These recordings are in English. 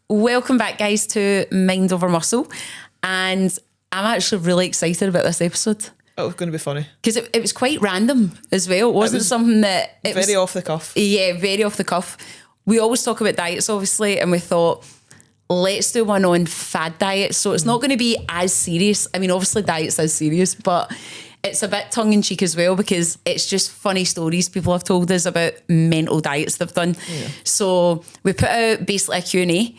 Welcome back, guys, to Mind Over Muscle. And I'm actually really excited about this episode. Oh, it's going to be funny. Because it was quite random as well. It wasn't something that... It was off the cuff. Yeah, very off the cuff. We always talk about diets, obviously, and we thought, let's do one on fad diets. So it's not going to be as serious. I mean, obviously diets is serious, but it's a bit tongue-in-cheek as well because it's just funny stories people have told us about mental diets they've done. Yeah. So we put out basically a Q&A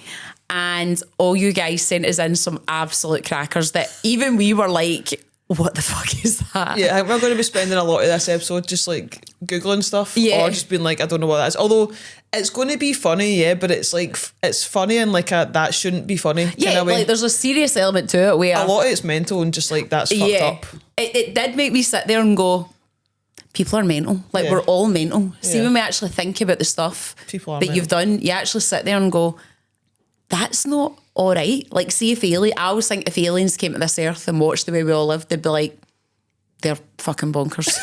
and all you guys sent us in some absolute crackers that even we were like, what the fuck is that? Yeah, I think we're going to be spending a lot of this episode just like Googling stuff or just being like, I don't know what that is. Although it's going to be funny, yeah, but it's like, it's funny and like that shouldn't be funny. Yeah, like there's a serious element to it where... A lot of it's mental and just like that's fucked up. It did make me sit there and go, people are mental. Like we're all mental. See, when we actually think about the stuff you've done, you actually sit there and go, that's not all right. Like, see if I always think if aliens came to this earth and watched the way we all live, they'd be like, they're fucking bonkers.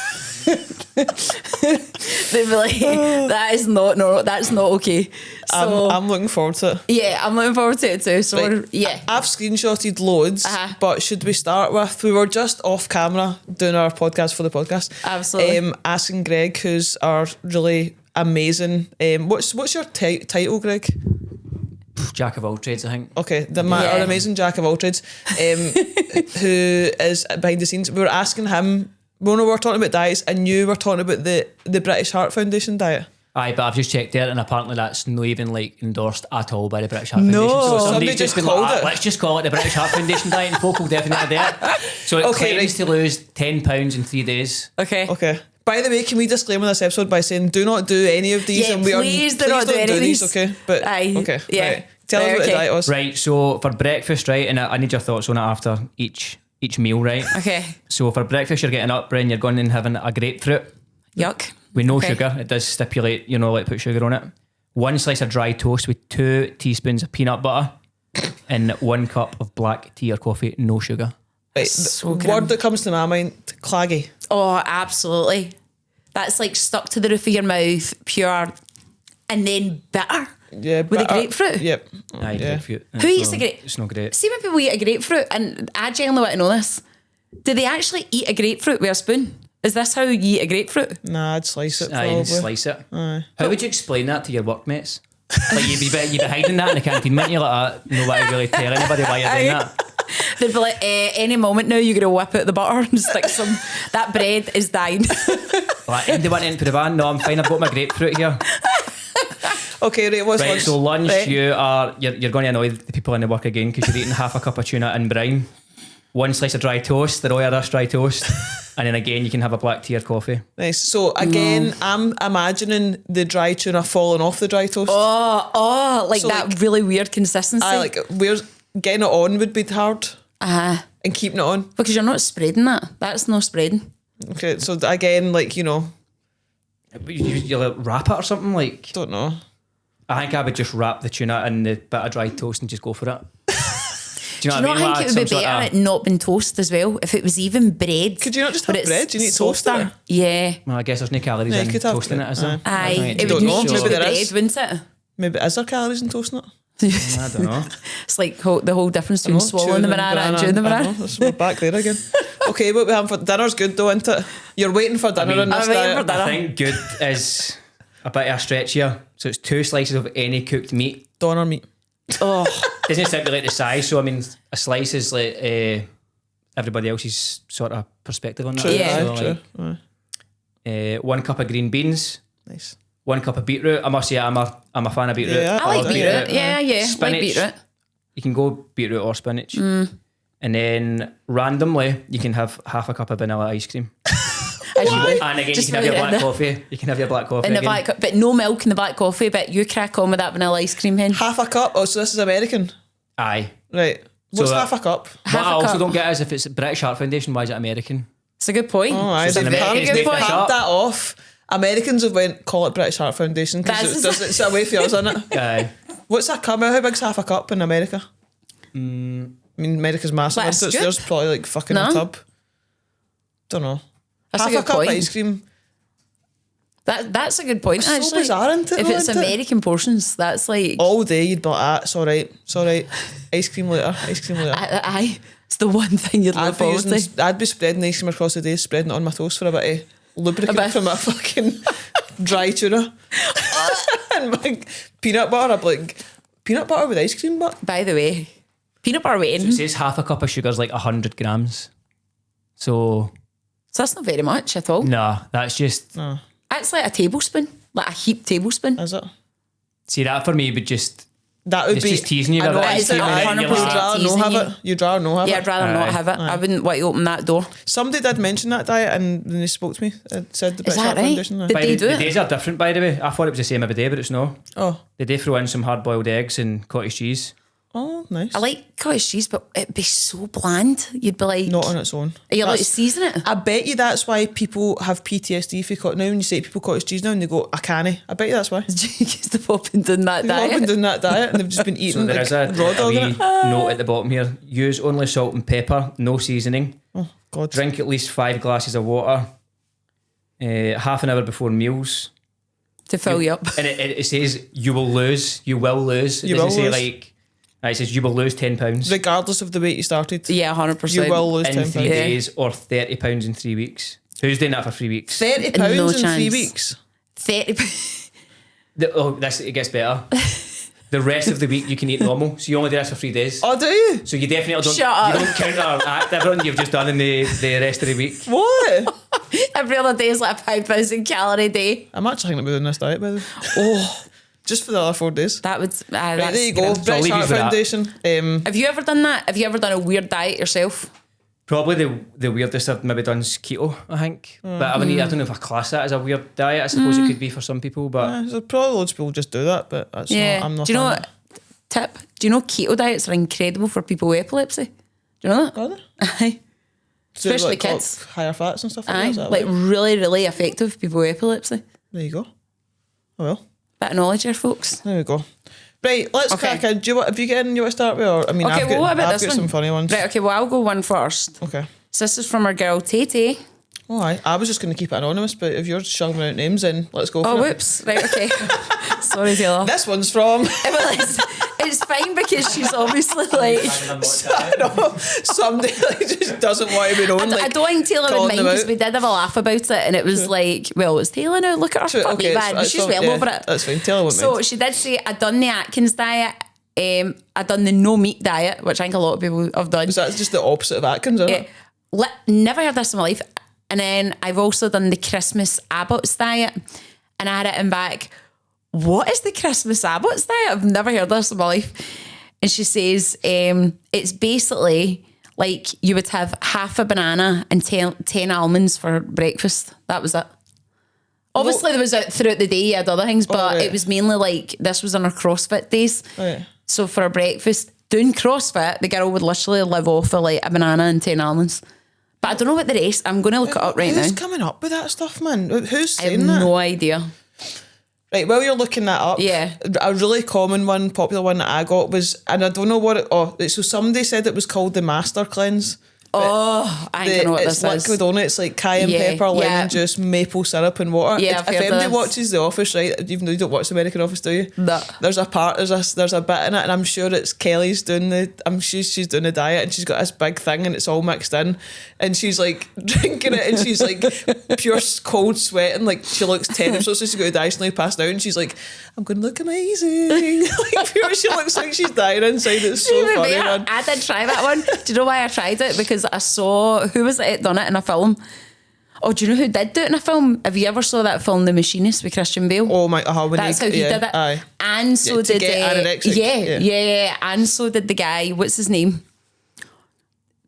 They'd be like, that is not that's not okay. So I'm looking forward to it. Yeah, I'm looking forward to it too. So I've screenshotted loads, but should we start with, we were just off camera doing our podcast for the podcast. Absolutely. Asking Greg, who's our really amazing, what's your title, Greg? Jack of all trades, I think. Okay, our amazing Jack of all trades, who is behind the scenes. We were asking him, we were talking about diets and you were talking about the British Heart Foundation diet. Aye, but I've just checked it and apparently that's not even like endorsed at all by the British Heart Foundation. So somebody just been called it. Let's just call it the British Heart Foundation diet and folk will definitely do it. So it claims to lose 10 pounds in 3 days. Okay. By the way, can we disclaimer this episode by saying do not do any of these? Yeah, and please do not do any of these. Okay, but okay, yeah. Right. Tell us what the diet was. Right, so for breakfast, right, and I need your thoughts on it after each meal, right? Okay. So for breakfast, you're getting up, Bren, you're going and having a grapefruit. Yuck. With no sugar. It does stipulate, like put sugar on it. 1 slice of dry toast with 2 teaspoons of peanut butter and 1 cup of black tea or coffee, no sugar. Right, the word that comes to my mind, claggy. Oh, absolutely. That's like stuck to the roof of your mouth, pure, and then bitter. Yeah, with a grapefruit. Yep. Aye, grapefruit. Who eats a grapefruit? It's not great. See when people eat a grapefruit, and I genuinely want to know this. Do they actually eat a grapefruit with a spoon? Is this how you eat a grapefruit? Nah, I'd slice it. Aye, probably. slice it. Aye. How would you explain that to your workmates? Like you'd be hiding that in the canteen, wouldn't you? Like, nobody really tell anybody why you're doing that. They'd be like, any moment now you're going to whip out the butter and stick some... That bread is dying. Like, anybody want into the van? No, I'm fine, I've got my grapefruit here. Okay, right, what's lunch? So lunch, right. you're going to annoy the people in the work again because you're eating half a cup of tuna and brine, 1 slice of dry toast, the Royal Irish dry toast, and then again you can have a black tea or coffee. Nice. So again, I'm imagining the dry tuna falling off the dry toast. Oh, like so that like, really weird consistency. Like getting it on would be hard. And keeping it on. Because you're not spreading that. That's no spreading. Okay, so again, like, you like wrap it or something, like... Don't know. I think I would just wrap the tuna in the bit of dry toast and just go for it. Do you know what I mean? I think it would be better it not been toast as well. If it was even bread. Could you not just have bread? Do you need toast in it? Yeah. Well, I guess there's no calories in toasting it, is there? Aye. It would need to be bread, wouldn't it? Maybe is there calories in toasting it? I don't know. It's like the whole difference between swallowing the banana and chewing the banana. We're back there again. Okay, what we having for dinner's good though, isn't it? You're waiting for dinner in this diet. I think good is a bit of a stretch here. So it's 2 slices of any cooked meat. Doner meat. Oh. Doesn't stipulate the size, so I mean a slice is like everybody else's sort of perspective on that. True, yeah. So like, 1 cup of green beans. Nice. 1 cup of beetroot. I must say I'm a fan of beetroot. Yeah, I like beetroot. Yeah. Spinach. Like beetroot. You can go beetroot or spinach. And then randomly you can have half a cup of vanilla ice cream. And again, you can have your black coffee. You can have your black coffee in the black, but no milk in the black coffee. But you crack on with that vanilla ice cream, hen. Half a cup. Oh, so this is American. Aye. Right. What's half a cup? What I also don't get is if it's British Heart Foundation, why is it American? It's a good point. Oh, it's a very good point. Hand that off. Americans have call it British Heart Foundation because it's a way for us, isn't it? Aye. What's that cup? How big's half a cup in America? I mean, America's massive. So there's probably like fucking a tub. Don't know. That's half a cup point. Ice cream. That's a good point, It's actually. so bizarre, isn't it, If though, it's isn't it? American portions, that's like... All day you'd be like, it's all right. Ice cream later. Aye. It's the one thing you'd look forward to. I'd be spreading ice cream across the day, spreading it on my toast for a bit of lubricant from my fucking dry tuna. And like peanut butter. I'd be like, peanut butter with ice cream, but... By the way, peanut butter waiting. So it says half a cup of sugar is like 100 grams. So that's not very much at all. nah, that's just... No. That's like a tablespoon. Like a heaped tablespoon. Is it? See, that for me would just... That would It's be... just teasing you I with know, it. it's It's like, 100% you'd rather teasing not have you. it. You'd rather not have Yeah, it. I'd rather not Aye. have it. I wouldn't want to open that door. Somebody did mention that diet and then they spoke to me. It said the Is British that Heart right? Foundation. Did Aye. By they the, do the it? days are different, by the way. I thought it was the same every day, but it's no. Oh, They do throw in some hard-boiled eggs and cottage cheese. oh, nice. I like cottage cheese, but it'd be so bland. You'd be like... Not on its own. Are you allowed to That's- season it? I bet you that's why people have PTSD for cottage. Now when you say to people cottage cheese now and they go, I can't. I bet you that's why. Because they've all been doing that They've all been diet. doing that diet and they've just been So eating there like is a raw dog in wee it. note at the bottom here. Use only salt and pepper, no seasoning. Oh, God. Drink at least 5 glasses of water. Half an hour before meals. To fill you up. And it says you will lose. You will lose. It You doesn't will say lose. like... It says you will lose 10 pounds Regardless of the weight you started. Yeah, 100%. You will lose in 10 3 pounds. days or 30 pounds in 3 weeks. Who's doing that for 3 weeks? £30 No in 3 chance. weeks. 30... It gets better. The rest of the week you can eat normal. So you only do this for 3 days. Oh, do you? So you definitely don't, Shut up. you don't counteract everything you've just done in the rest of the week. What? Every other day is like a 5,000 calorie day. I'm actually thinking about doing this diet, by the way. Oh. Just for the other 4 days. That would... Right, that's there you go. grim. So I'll British leave you Heart for that. Foundation. Have you ever done that? Have you ever done a weird diet yourself? Probably the weirdest I've maybe done is keto, I think. But I don't know if I class that as a weird diet. I suppose it could be for some people, but There's probably loads of people just do that, but that's Yeah. not, I'm not Do you know fan what? Tip. Do you know keto diets are incredible for people with epilepsy? Do you know that? of it. Are they? Aye. So it's Especially like, kids. Higher fats and stuff like Aye. that. Is that Like right? really, really effective for people with epilepsy. There you go. Oh well. Bit of knowledge here, folks. There we go. Right, let's Okay. crack in. Do you want? Have you got anything you want to start with? Or I mean, Okay, I've well, what got, about I've this got one? some funny ones. Right, okay, well, I'll go one first. Okay. So this is from our girl, Tay. Oh, I was just going to keep it anonymous, but if you're shoving out names, then let's go. Oh, for it. whoops. Right, okay. Sorry, Taylor. This one's from. Well, it's fine because she's obviously like... I know, somebody like, just doesn't want to be known. I don't think Taylor would calling mind them because out. we did have a laugh about it and it was like, well, it's Taylor now. Look at her True, puppy, okay, man. it's She's fine, well yeah, over it. That's fine. Tell her what So meant. she did say, I'd done the Atkins diet. I'd done the no meat diet, which I think a lot of people have done. Is that just the opposite of Atkins, isn't it? Never heard this in my life. And then I've also done the Christmas Abbott's diet. And I had it in back. What is the Christmas Abbott's diet? I've never heard this in my life. And she says, it's basically like you would have half a banana and 10 almonds for breakfast. That was it. Obviously, there was throughout the day, you had other things, but right. it was mainly like, this was on her CrossFit days. Right. So for her breakfast, doing CrossFit, the girl would literally live off of like a banana and 10 almonds. But I don't know what the rest, I'm going to look it up right now. Who's coming up with that stuff, man? Who's I have saying that? no idea. Right, while you're looking that up, Yeah. a really common one, popular one that I got was, and I don't know what it, so somebody said it was called the Master Cleanse. Oh, I don't know what it's this is. liquid only. It's like cayenne Yeah, pepper, lemon yeah. juice, maple syrup, and water. Yeah, if I've heard anybody this. watches The Office, right, even though you don't watch the American Office, do you? No. There's a part, there's a bit in it, and I'm sure it's Kelly's doing she's doing the diet, and she's got this big thing, and it's all mixed in, and she's like drinking it, and she's like pure cold sweating, like she looks terrible. So she's got to die, she's nearly passed out, and she's like, I'm going to look amazing. Like pure, she looks like she's dying inside. It's so Even funny, better, man. I did try that one. Do you know why I tried it? Because I saw, who was it done it in a film? Oh, do you know who did do it in a film? Have you ever saw that film, The Machinist, with Christian Bale? Oh my, That's how he did it. Aye. And so to did get anorexic, yeah. And so did the guy, what's his name?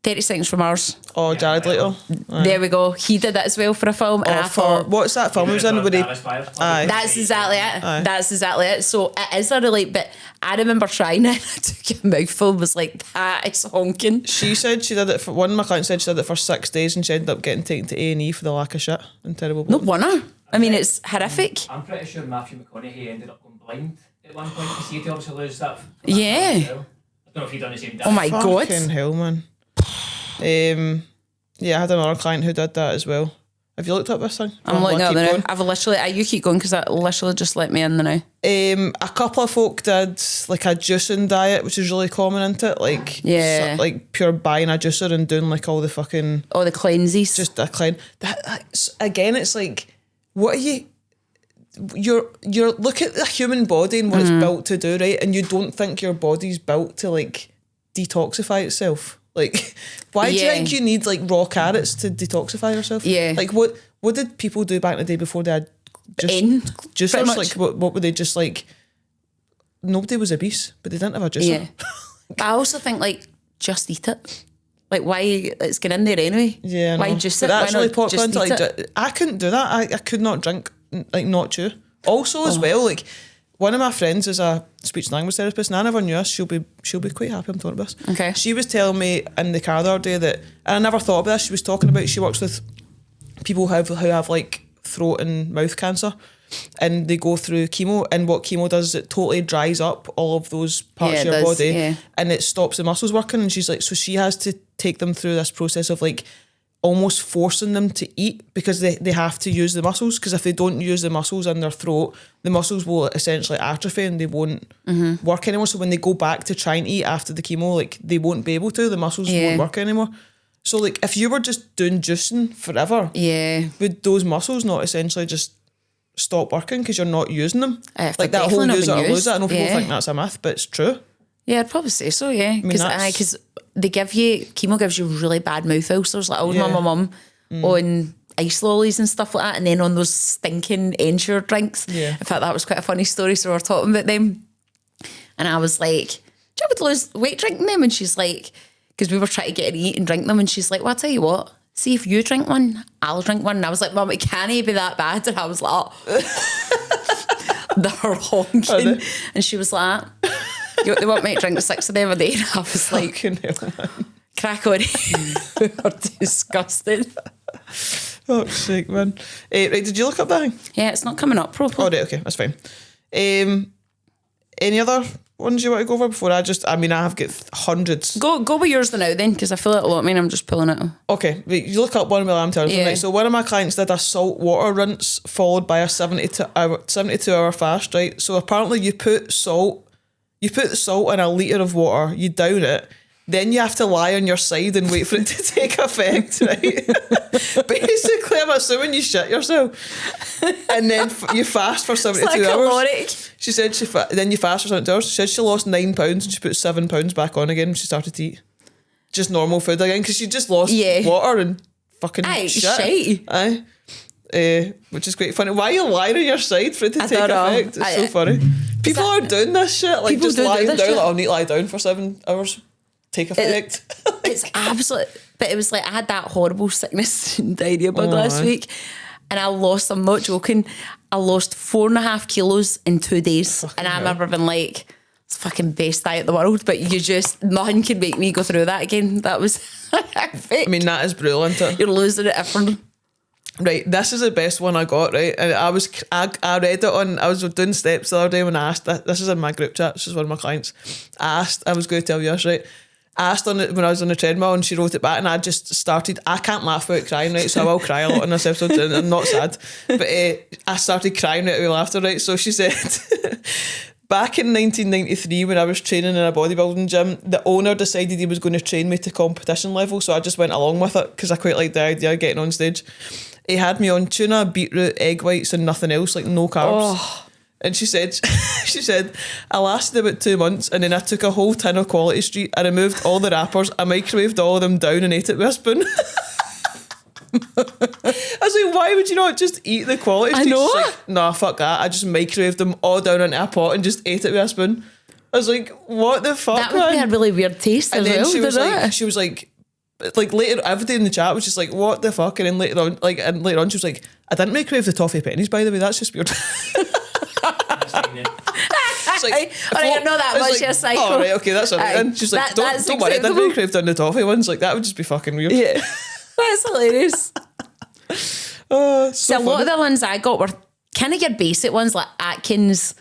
30 Seconds from Mars. Oh, Jared Leto. There we go. He did that as well for a film. And I thought, What's that film he was in? Where he, aye. that's exactly it. Aye. That's exactly it. So it is a really, but I remember trying it. I took a mouthful, was like, that is honking. She said she did it for, one of my clients said she did it for 6 days and she ended up getting taken to A&E for the lack of shit and terrible No blood. wonder. I mean, it's horrific. I'm pretty sure Matthew McConaughey ended up going blind at one point. You see, to obviously lose that. Yeah. I don't know if he done the same. Oh my God. Fucking hell, man. Yeah, I had another client who did that as well. Have you looked up this thing? I'm looking up there now. You keep going because that literally just let me in the now. A couple of folk did like a juicing diet, which is really common, isn't it? Like, like pure buying a juicer and doing like all the cleanses. Just a cleanse. Again, it's like, what are you? You're look at the human body and what it's built to do, right? And you don't think your body's built to like detoxify itself. Like, why do you think you need like raw carrots to detoxify yourself? Yeah. Like, what did people do back in the day before they had juicers? Like, what were they just like? Nobody was obese, but they didn't have a juicer. Yeah. I also think like just eat it. Like, why it's getting in there anyway? Yeah. Why juice it? That's really popular. Like, I couldn't do that. I could not drink, like, not chew. Also, as well, like, one of my friends is a speech and language therapist, and I never knew this. She'll be quite happy I'm talking about this. Okay. She was telling me in the car the other day that, and I never thought of this. She was talking about she works with people who have like throat and mouth cancer, and they go through chemo, and what chemo does is it totally dries up all of those parts of your body, and it stops the muscles working. And she's like, so she has to take them through this process of like almost forcing them to eat because they have to use the muscles, because if they don't use the muscles in their throat, the muscles will essentially atrophy and they won't work anymore. So when they go back to try and eat after the chemo, like, they won't be able to, the muscles won't work anymore. So like, if you were just doing juicing forever, would those muscles not essentially just stop working because you're not using them? Like that whole use it or lose it. I know people think that's a myth, but it's true. Yeah, I'd probably say so, yeah. Because they give you, chemo gives you really bad mouth ulcers. Like I was with my mum on ice lollies and stuff like that, and then on those stinking Ensure drinks. Yeah. In fact, that was quite a funny story, so we were talking about them. And I was like, do you ever lose weight drinking them? And she's like, because we were trying to get her to eat and drink them, and she's like, well, I'll tell you what, see if you drink one, I'll drink one. And I was like, Mum, it can't be that bad. And I was like, oh. They're honking. And she was like, they want me to drink 6 of them a day. And I was like, crack on. We are disgusted. Oh, sick, man. Right, did you look up that thing? Yeah, it's not coming up properly. Oh, right, okay, that's fine. Any other ones you want to go over before I have got hundreds. Go with yours now then, because I feel like a lot of mine I'm just pulling it. Okay, right, you look up one while I'm telling you. Right, so one of my clients did a salt water rinse followed by a 72-hour fast, right? So apparently you put salt in a litre of water, you down it, then you have to lie on your side and wait for it to take effect, right? Basically, I'm assuming you shit yourself. And then you fast for 72 hours. Caloric. She said then you fast for 72 hours. She said she lost 9 pounds and she put 7 pounds back on again when she started to eat. Just normal food again, because she just lost water and fucking shit. Aye. Which is quite funny. Why are you lying on your side for it to take effect? It's so funny. People are doing this shit, like just lying down, like, I need to lie down for 7 hours, take effect. It's absolute. But it was like, I had that horrible sickness and diarrhea bug last week, and I lost, I'm not joking, I lost 4.5 kilos in 2 days. And I remember being like, it's the fucking best diet in the world, but nothing can make me go through that again. That was I mean, that is brutal, isn't it? You're losing it everything. Right, this is the best one I got, right? And I read it I was doing steps the other day when I asked, this is in my group chat, this is one of my clients, I was going to tell you this, right? I asked on it when I was on the treadmill and she wrote it back, and I just started, I can't laugh without crying, right? So I will cry a lot in this episode, and I'm not sad. But I started crying right away laughter, right? So she said, back in 1993 when I was training in a bodybuilding gym, the owner decided he was going to train me to competition level, so I just went along with it because I quite liked the idea of getting on stage. He had me on tuna, beetroot, egg whites and nothing else, like no carbs. And she said, I lasted about 2 months, and then I took a whole tin of Quality Street, I removed all the wrappers, I microwaved all of them down and ate it with a spoon. I was like, why would you not just eat the Quality Street? I know. She's like, nah, fuck that. I just microwaved them all down into a pot and just ate it with a spoon. I was like, what the fuck, that would be a really weird taste and as then well. she was like later, everybody in the chat was just like, what the fuck? And then later on she was like, I didn't microwave the toffee pennies, by the way, that's just weird. It's like, I know that much, yes, psycho. Oh, right, okay, that's all right. And she's like, don't worry, I didn't microwave down the toffee ones, like that would just be fucking weird. Yeah. That's hilarious. So a lot of the ones I got were kind of your basic ones, like Atkins,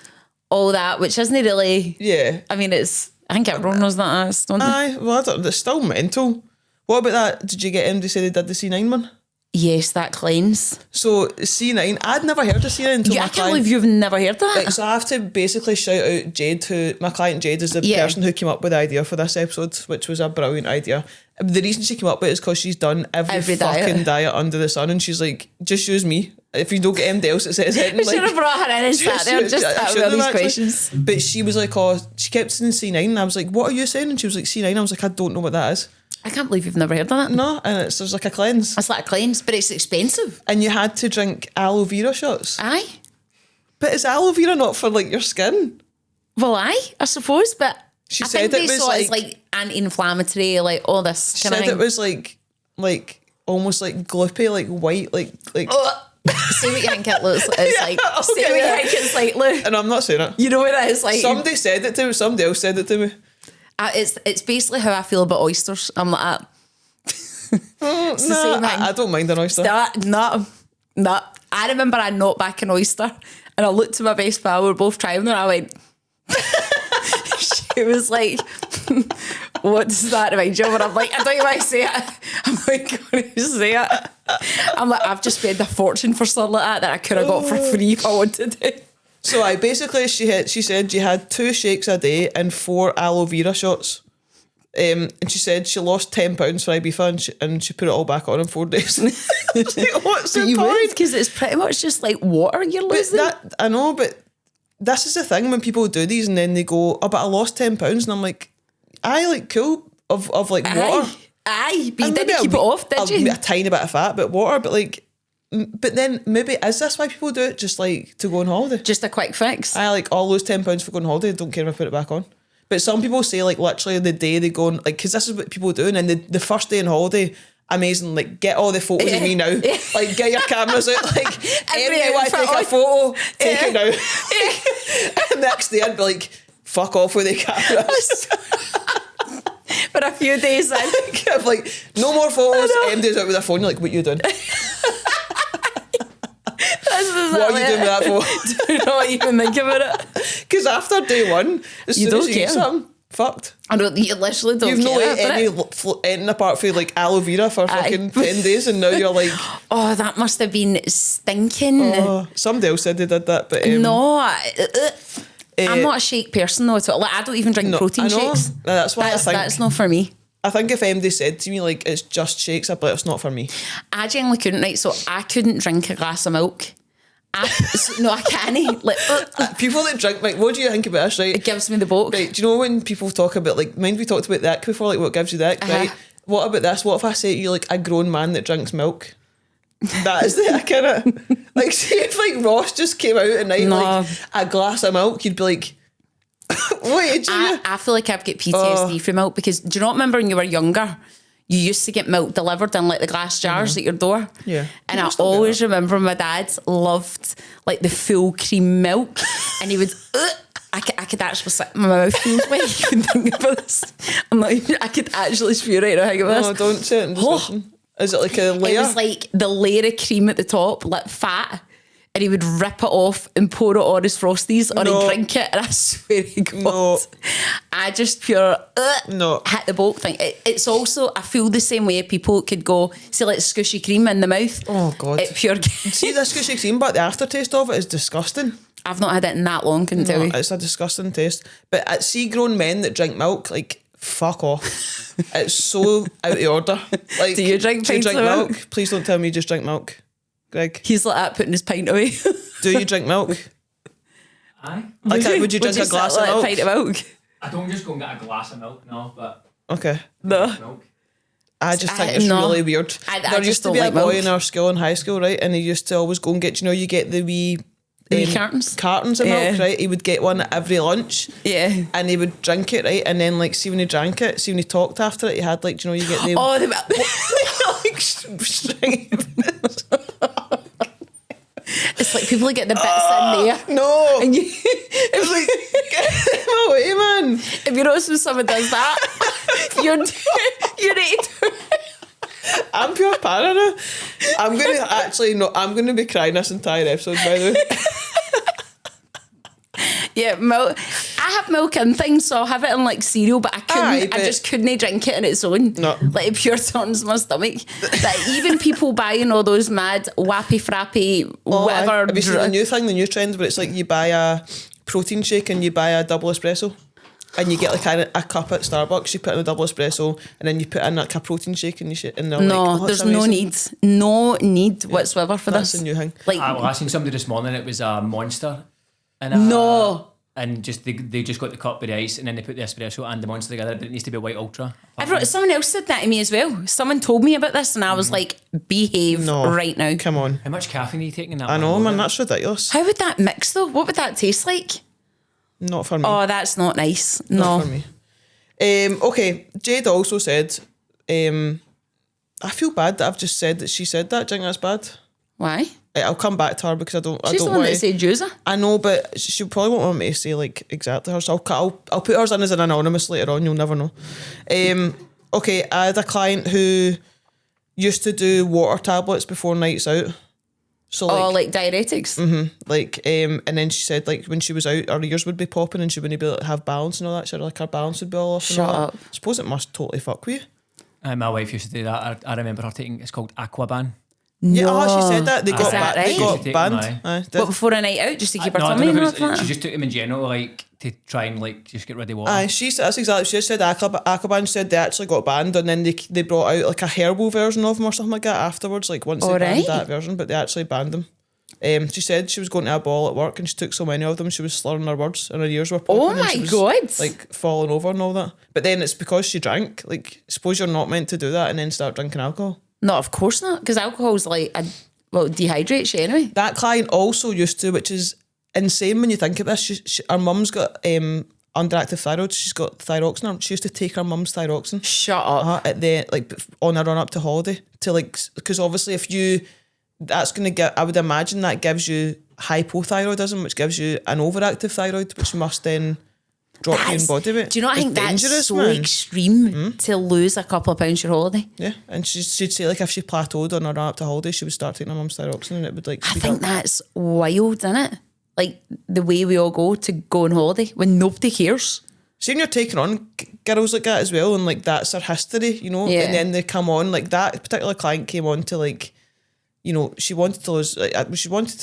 all that, which isn't really. Yeah. I mean, I think everyone knows that. Don't they? Aye, well, it's still mental. What about that? Did you get him to say they did the C9 one? C9. That cleanse. So C9, I'd never heard of C9 until I can't believe you've never heard that. So I have to basically shout out Jade, who my client Jade is the person who came up with the idea for this episode, which was a brilliant idea. The reason she came up with it is because she's done every fucking diet under the sun, and she's like, just use me. If you don't get anybody else that says anything, I should have brought her in and sat there just with all these questions. But she was like, she kept saying C9, and I was like, what are you saying? And she was like, C9. I was like, I don't know what that is. I can't believe you've never heard of that. No, and there's like a cleanse. It's like a cleanse, but it's expensive. And you had to drink aloe vera shots. Aye. But is aloe vera not for like your skin? Well, I suppose, but she I said think they it was saw it as like anti-inflammatory, like all this kind of thing. She said it was like almost like gloopy, like white, like. See what you think it looks like. It's like, see what you think it's like, Lou. And I'm not saying it. You know what it is like. Somebody said it to me. Somebody else said it to me. It's basically how I feel about oysters. I'm like that. It's the same thing. I don't mind an oyster. No. I remember I knocked back an oyster and I looked to my best pal, we were both trying them, and I went, she was like, what does that remind you of? And I'm like, I don't even want to say it. I'm not going to say it. I'm like, I've just spent a fortune for something like that I could have got for free if I wanted to. So basically she said you had 2 shakes a day and 4 aloe vera shots. And she said she lost 10 pounds for Ibiza and she put it all back on in 4 days. Like, what's the point? Because it's pretty much just like water you're losing. I know, but this is the thing when people do these and then they go, oh, but I lost 10 pounds, and I'm like, like cool of like water. Aye, but you didn't keep it off, did you? A tiny bit of fat, but water, but then maybe is this why people do it? Just like to go on holiday? Just a quick fix. I like all those £10 for going on holiday. Don't care if I put it back on. But some people say like literally the day they go on, like, because this is what people do, and then the first day on holiday, amazing, like get all the photos of me now. Like get your cameras out, like anyway, want to take a photo, take it now. And next day I'd be like, fuck off with the cameras. For a few days in. I'm like, no more photos. MD's out with their phone. You're like, what you doing? What are you doing with that for? Do not even think about it. Because after day one, as soon as you eat something, fucked. I don't. You literally don't. You've not ate anything apart from like aloe vera for fucking 10 days, and now you're like, oh, that must have been stinking. Oh, somebody else said they did that, but no. I'm not a shake person though at all. Like, I don't even drink protein shakes. That's why I think that's not for me. I think if MD said to me like it's just shakes, I'd be like, it's not for me. I genuinely couldn't, right? So I couldn't drink a glass of milk. No, I can't. Like, people that drink, like, what do you think about this, right? It gives me the boke. Right, do you know when people talk about, like, mind we talked about that before, like, what gives you that, right? What about this? What if I say to you, like, a grown man that drinks milk? That is the kind of, like, see if, like, Ross just came out at night, like, a glass of milk, you'd be like, wait, I feel like I've got PTSD from milk, because do you not remember when you were younger, you used to get milk delivered in like the glass jars at your door? Yeah. And I always remember my dad loved like the full cream milk, and he would, I could actually sit, my mouth feels when you can think about this. I'm like, I could actually spew right now, think about this. No, don't say it. Is it like a layer? It was like the layer of cream at the top, like fat. And he would rip it off and pour it on his Frosties, or he'd drink it, and I swear to God, I just pure hit the bolt thing. It's also, I feel the same way people could go, see like squishy cream in the mouth. Oh God. It pure see the squishy cream, but the aftertaste of it is disgusting. I've not had it in that long, couldn't tell you. It's a disgusting taste. But I see grown men that drink milk, like, fuck off. It's so out of order. Like, do you drink milk? Please don't tell me you just drink milk. Greg. He's like that, putting his pint away. Do you drink milk? Aye. Would you drink a glass of milk? A pint of milk? I don't just go and get a glass of milk, no, but... Okay. No. Milk. I just think it's really weird. There used to be a boy in our school, in high school, right, and he used to always go and get, you get the wee... cartons of milk, right? He would get one at every lunch. Yeah. And he would drink it, right? And then, like, see when he drank it, see when he talked after it, he had, like, you get the... Oh, like, stringy... It's like people get the bits in there. No. And it's like, get them away, man. If you notice when someone does that, you're ready to... I'm pure paranoia. I'm going to be crying this entire episode, by the way. Yeah, milk. I have milk in things, so I'll have it in like cereal, but I couldn't. I just couldn't drink it on its own. No. Like it pure turns my stomach. Like even people buying all those mad wappy frappy whatever. Have you seen the new thing, the new trend where it's like you buy a protein shake and you buy a double espresso? And you get like a cup at Starbucks, you put in a double espresso, and then you put in like a protein shake, and they're no, like, oh, there's amazing. no need whatsoever for that's this. That's a new thing. Like, I seen somebody this morning. It was a Monster, and and just they just got the cup with the ice, and then they put the espresso and the Monster together. But it needs to be a white ultra. Someone else said that to me as well. Someone told me about this, and I was like, "Behave right now." Come on. How much caffeine are you taking in that? I know, man. That's ridiculous. How would that mix though? What would that taste like? Not for me. Oh, that's not nice. No. Not for me. Okay, Jade also said, I feel bad that I've just said that she said that. Do you think that's bad? Why? I'll come back to her because I don't She's the one that said user. I know, but she probably won't want me to say like exactly her. So I'll put hers in as an anonymous later on. You'll never know. Okay, I had a client who used to do water tablets before nights out. So like diuretics. And then she said like when she was out, her ears would be popping and she wouldn't be able to have balance and all that. So like her balance would be all off. Shut up. I suppose it must totally fuck with you. My wife used to do that. I remember her taking. It's called Aquaban. Yeah, she said that they got right? they got banned. But before a night out, just to keep her no, tummy in that. She just took them in general, like to try and like just get rid of water. She said that's exactly. She said Aquaban said they actually got banned, and then they brought out like a herbal version of them or something like that afterwards. Like once they banned that version, but they actually banned them. She said she was going to a ball at work and she took so many of them she was slurring her words and her ears were popping. Oh my God. Like falling over and all that. But then it's because she drank. Like, suppose you're not meant to do that and then start drinking alcohol. No, of course not. Because alcohol's like, dehydrates you anyway. That client also used to, which is insane when you think of this. Her mum's got underactive thyroid. She's got thyroxine. She used to take her mum's thyroxine. Shut up. At the on a run up to holiday to because obviously if you. That's going to get, I would imagine that gives you hypothyroidism, which gives you an overactive thyroid, which must then drop you in body weight. Do you not think that's so extreme to lose a couple of pounds your holiday? Yeah, and she'd say like if she plateaued on her run up to holiday, she would start taking her mum's thyroxine and it would like I think that's wild, isn't it? Like the way we all go on holiday when nobody cares. Seeing you're taking on girls like that as well, and like that's her history, you know, and then they come on, like that particular client came on to like, you know, she wanted to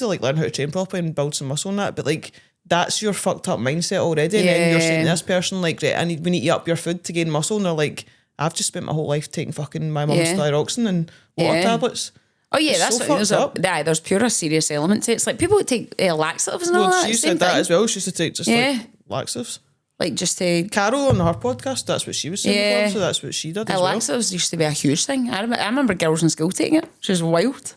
learn how to train properly and build some muscle and that, but like that's your fucked up mindset already. And then you're saying to this person like, right, we need to up your food to gain muscle, and they're like, I've just spent my whole life taking fucking my mum's thyroxine and water tablets. Oh yeah, that's so what there's pure a serious element to it. It's like people that take laxatives and all that. She said that as well. She used to take just like laxatives. Like just to Carol on her podcast, that's what she was saying before, so that's what she did as well. Laxatives used to be a huge thing. I remember girls in school taking it. She was wild.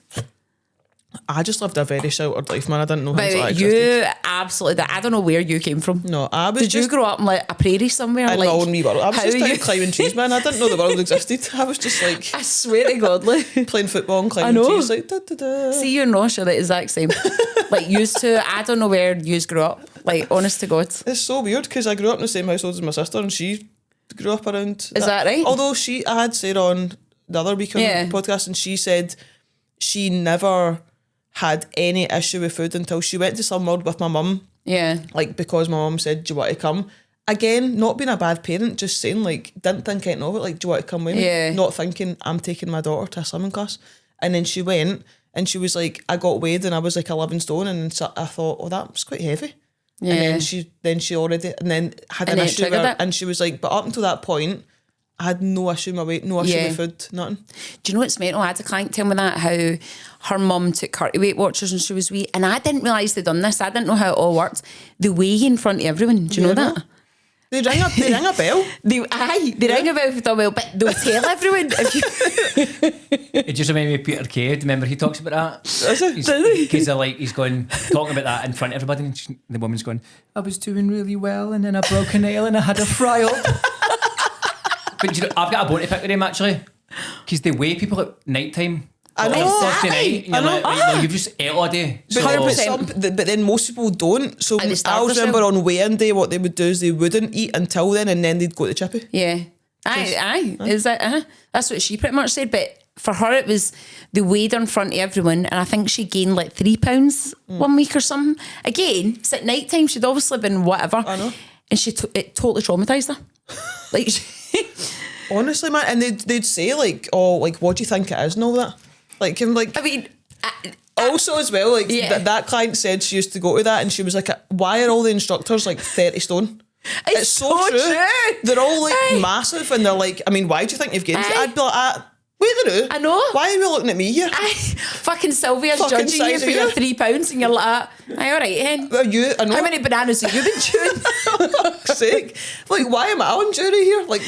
I just lived a very sheltered life, man. I didn't know how to existed. You absolutely did. I don't know where you came from. No, I was. Did you grow up in like a prairie somewhere? In my own wee world. I was just out climbing trees, man. I didn't know the world existed. I was just like, I swear to God, like playing football and climbing trees, like da da da. See, you and Rosh are the exact same. Like used to. I don't know where you grew up. Like honest to God, it's so weird because I grew up in the same household as my sister, and she grew up around. Is that right? Although I had Sarah on the other week on the podcast, and she said she never had any issue with food until she went to Slum World with my mum. Yeah. Like, because my mum said, do you want to come? Again, not being a bad parent, just saying, like, didn't think anything of it. Like, do you want to come with me? Yeah. Not thinking, I'm taking my daughter to a swimming class. And then she went, and she was like, I got weighed, and I was like 11 stone, and so I thought, oh, that was quite heavy. Yeah. And then she already, and then had an issue with her, and she was like, but up until that point, I had no issue with my weight, no issue with food, nothing. Do you know what's mental? I had a client tell me that, how her mum took her to Weight Watchers when she was wee, and I didn't realise they'd done this. I didn't know how it all worked. They weigh you in front of everyone. Do you know that? They ring a bell. They ring a bell for the well, but they'll tell everyone. It just reminded me of Peter Kay. Remember he talks about that? Because he's going talking about that in front of everybody, and the woman's going, I was doing really well, and then I broke a nail and I had a fry up. But you know, I've got a bone to pick with him actually, because they weigh people at night time. I know. Thursday night, and you're like, you've just ate all day. But then most people don't. So I always remember on weigh-in day, what they would do is they wouldn't eat until then, and then they'd go to Chippy. Yeah. Aye. Is that? That's what she pretty much said. But for her, it was they weighed her in front of everyone, and I think she gained like 3 pounds 1 week or something. Again, it's at night time. She'd obviously been whatever. I know. and it totally traumatised her. Like, honestly, man, and they'd say like, oh, like, what do you think it is and all that? Like, and like, I mean, also as well, like that client said she used to go to that, and she was like, why are all the instructors like 30 stone? It's so true. They're all like massive, and they're like, I mean, why do you think you've gained it? I'd be like, wait a minute. I know. Why are we looking at me here? Fucking Sylvia's judging you for your 3 pounds, and you're like, aye, all right, hen. I know. How many bananas have you been chewing? For fuck's sake. Like, why am I on jury here? Like,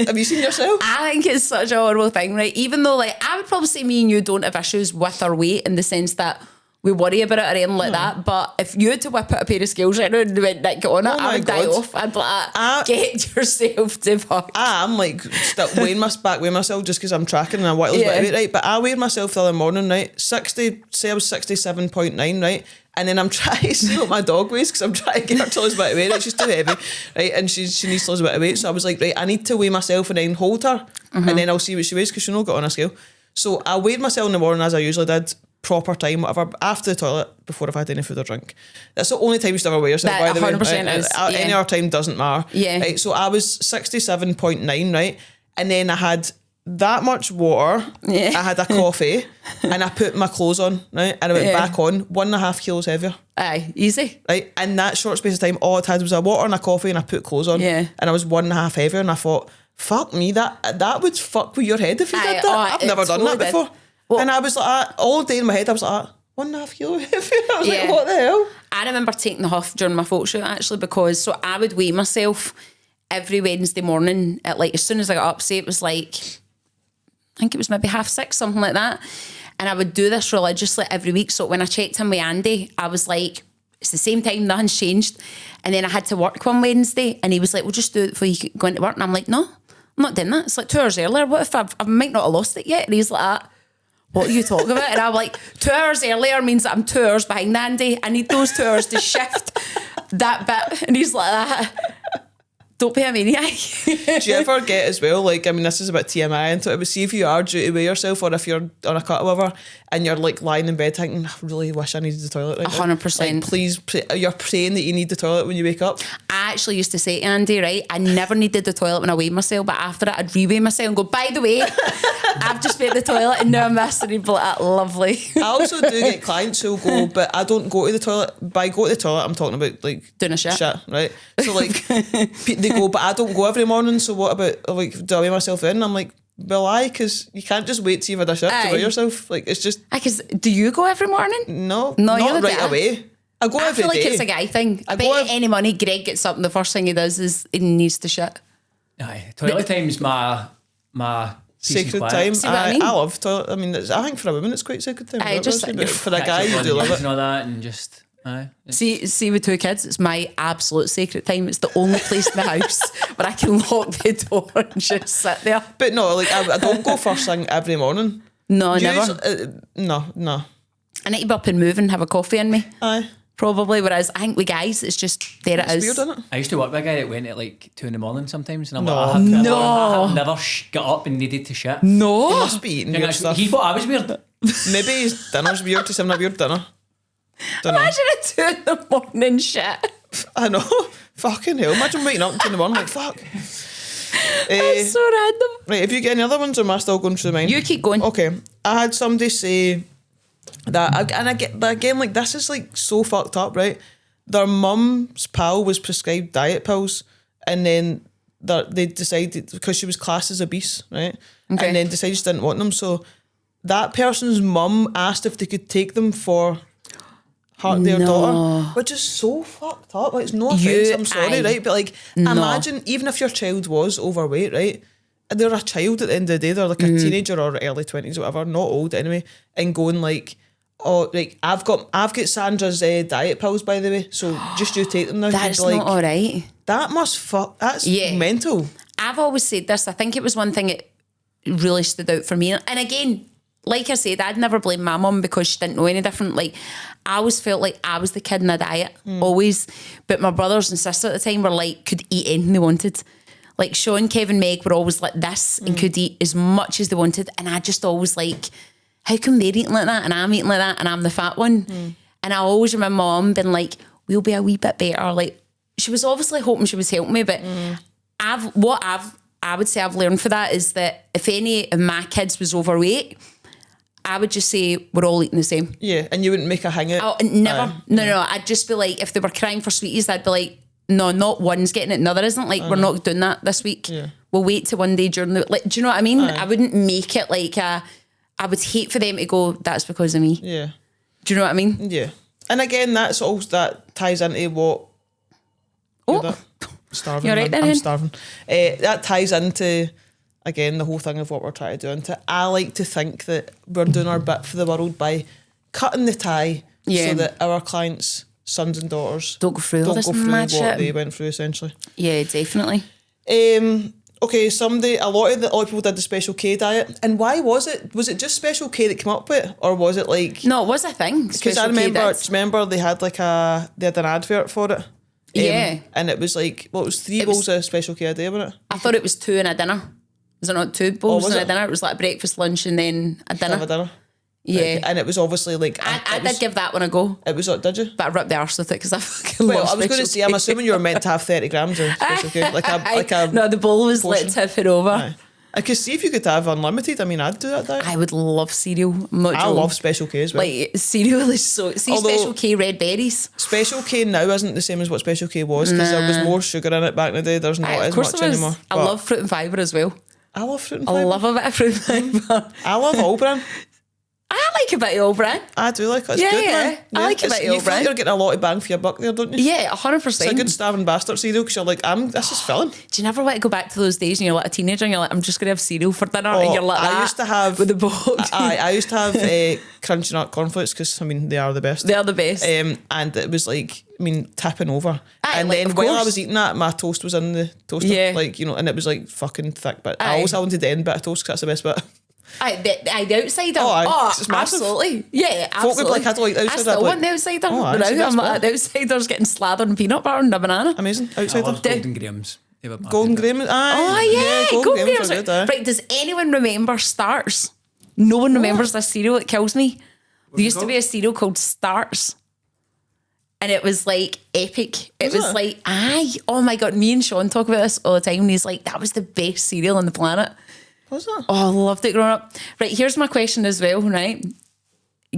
have you seen yourself? I think it's such a horrible thing, right? Even though, like, I would probably say me and you don't have issues with our weight in the sense that we worry about it or anything like that. But if you had to whip out a pair of scales right now and went, Nick, get on it, I would die off. I'd be like, get yourself to fuck. I'm like still weighing myself just because I'm tracking and I want to lose a bit of weight, right? But I weighed myself the other morning, right? Say I was 67.9, right? And then I'm trying to see what my dog weighs because I'm trying to get her to lose a bit of weight. Right? She's too heavy, right? And she needs to lose a bit of weight. So I was like, right, I need to weigh myself and then hold her, and then I'll see what she weighs because she'll not got on a scale. So I weighed myself in the morning as I usually did. Proper time, whatever, after the toilet, before I've had any food or drink. That's the only time you should ever weigh yourself, by the way. 100% is, any other time doesn't matter. Yeah. Right, so I was 67.9, right? And then I had that much water, I had a coffee, and I put my clothes on, right? And I went back on 1.5 kilos heavier. Aye, easy. Right? In that short space of time, all I had was a water and a coffee, and I put clothes on. Yeah. And I was 1.5 heavier, and I thought, fuck me, that would fuck with your head if you did that. I've never done that before. Well, and I was like, all day in my head, I was like, 1.5 kilo heavier. I was like, what the hell? I remember taking the huff during my photo shoot actually, because so I would weigh myself every Wednesday morning at like, as soon as I got up, say it was like, I think it was maybe 6:30, something like that. And I would do this religiously every week. So when I checked in with Andy, I was like, it's the same time, nothing's changed. And then I had to work one Wednesday and he was like, well, just do it before you go into work. And I'm like, no, I'm not doing that. It's like 2 hours earlier. What if I might not have lost it yet? And he's like, what are you talking about? And I'm like, 2 hours earlier means that I'm 2 hours behind Andy. I need those 2 hours to shift that bit. And he's like, don't be a maniac. Do you ever get as well, like, I mean, this is a bit TMI into it, but see if you are due to weigh yourself or if you're on a cut or whatever and you're like lying in bed thinking, I really wish I needed the toilet right 100%. Like, please, you're praying that you need the toilet when you wake up. I actually used to say to Andy, right, I never needed the toilet when I weighed myself, but after it I'd re-weigh myself and go, by the way, I've just been at the toilet and now I'm missing. He'd be like, lovely. I also do get clients who'll go, but I don't go to the toilet. By go to the toilet, I'm talking about like doing a shit, right? So like they go, but I don't go every morning, so what about, like, do I weigh myself in? I'm like, well, aye, because you can't just wait till you've had a shit to weigh yourself. Like, it's just... Because do you go every morning? No, not right away. I go every day. I feel like it's a guy thing. I bet any money Greg gets up and the first thing he does is he needs to shit. Aye, toilet time's my sacred time. See what I mean? I love toilet. I mean, I think for a woman it's quite sacred time. Aye, just but for a guy, you do love it. And all that, and just... Aye. See, with 2 kids, it's my absolute sacred time. It's the only place in the house where I can lock the door and just sit there. But no, like I don't go first thing every morning. No, never. No. I need to be up and move and have a coffee in me. Aye. Probably, whereas I think with guys, it's just there it is. Weird, isn't it? I used to work with a guy that went at like 2 a.m. sometimes, and I'm No. like, I've never got up and needed to shit. No. He must be eating weird stuff. He thought I was weird. Maybe his dinner's weird. He's having a weird dinner. Imagine a 2 a.m. shit. I know. Fucking hell. Imagine waking up 2 a.m. like, fuck. That's so random. Right, have you got any other ones or am I still going through mine? You keep going. Okay. I had somebody say that, and I get, but again, like, this is like so fucked up, right? Their mum's pal was prescribed diet pills, and then they decided, because she was classed as obese, right? Okay. And then decided she didn't want them. So that person's mum asked if they could take them for their daughter, which is so fucked up. Like, it's no offence, I'm sorry, right? But like, imagine, even if your child was overweight, right? They're a child at the end of the day. They're like a teenager or early 20s or whatever, not old anyway, and going like, oh, like, I've got Sandra's diet pills, by the way, so just you take them now. That's like, not all right. That must fuck. That's mental. I've always said this. I think it was one thing that really stood out for me. And again, like I said, I'd never blame my mum because she didn't know any different. Like, I always felt like I was the kid in a diet, always. But my brothers and sisters at the time were like, could eat anything they wanted. Like, Sean, Kevin, Meg were always like this and could eat as much as they wanted. And I just always like, how come they're eating like that and I'm eating like that and I'm the fat one? And I always remember my mum being like, we'll be a wee bit better. Like, she was obviously hoping she was helping me, but I would say I've learned for that is that if any of my kids was overweight, I would just say we're all eating the same. Yeah, and you wouldn't make a hang out. Oh, never. No. I'd just be like, if they were crying for sweeties, I'd be like, no, not one's getting it, another isn't. Like, we're not doing that this week. Yeah. We'll wait till one day during the, like, do you know what I mean? I wouldn't make it like I would hate for them to go, that's because of me. Yeah. Do you know what I mean? Yeah. And again, that ties into what... Starving. You're right then, I'm starving. That ties into, again, the whole thing of what we're trying to do. And I like to think that we're doing our bit for the world by cutting the tie so that our clients' sons and daughters don't go through what shit they went through, essentially. Yeah, definitely. Okay, a lot of people did the Special K diet. And why was it? Was it just Special K that came up with it? Or was it like... No, it was a thing. Because I remember they had an advert for it. Yeah. And it was like, what was 3 bowls of Special K a day, wasn't it? I thought it was 2 and a dinner. Was it not 2 bowls and a dinner? It was like breakfast, lunch and then a dinner. Have a dinner. Yeah. Like, and it was obviously like... I did give that one a go. It was, did you? But I ripped the arse with it because I fucking love I was going to say, I'm assuming you were meant to have 30 grams of Special K. No, the bowl was lit tipping over. Aye. I could see if you could have unlimited. I mean, I'd do that diet. I would love cereal. I love Special K as well. Like, cereal is so... Special K red berries. Special K now isn't the same as what Special K was because there was more sugar in it back in the day. There's not as much anymore. I love fruit and fibre as well. I love fruit and fibre. I love a bit of fruit and fibre. I love All Bran. I like a bit of All Bran. I do like it. It's good, man. Yeah. I like a bit of All Bran. You're getting a lot of bang for your buck there, don't you? Yeah, 100%. It's a good starving bastard cereal because you're like, this is filling. Do you never want to go back to those days when you're like a teenager and you're like, I'm just going to have cereal for dinner and you're like I used to have with the box. I used to have Crunchy Nut cornflakes because, I mean, they are the best. They are the best. And it was like, I mean, tipping over. And then while I was eating that, my toast was in the toaster. Yeah. Like, you know, and it was like fucking thick. But I always wanted the end bit of toast because that's the best bit. The outsider. It's massive. Absolutely. Yeah, absolutely. Folk would be like, I don't like the outsider. I still want the outsider. I'm like, the outsider's getting slathered in peanut butter and a banana. Amazing. Outsider. I love Golden Grahams. Golden Grahams. Golden Grahams are good. Right, does anyone remember Starts? No one remembers this cereal. It kills me. There used to be a cereal called Starts. And it was like epic. It was like, oh my God, me and Sean talk about this all the time. And he's like, that was the best cereal on the planet. What's that? Oh, I loved it growing up. Right, here's my question as well, right?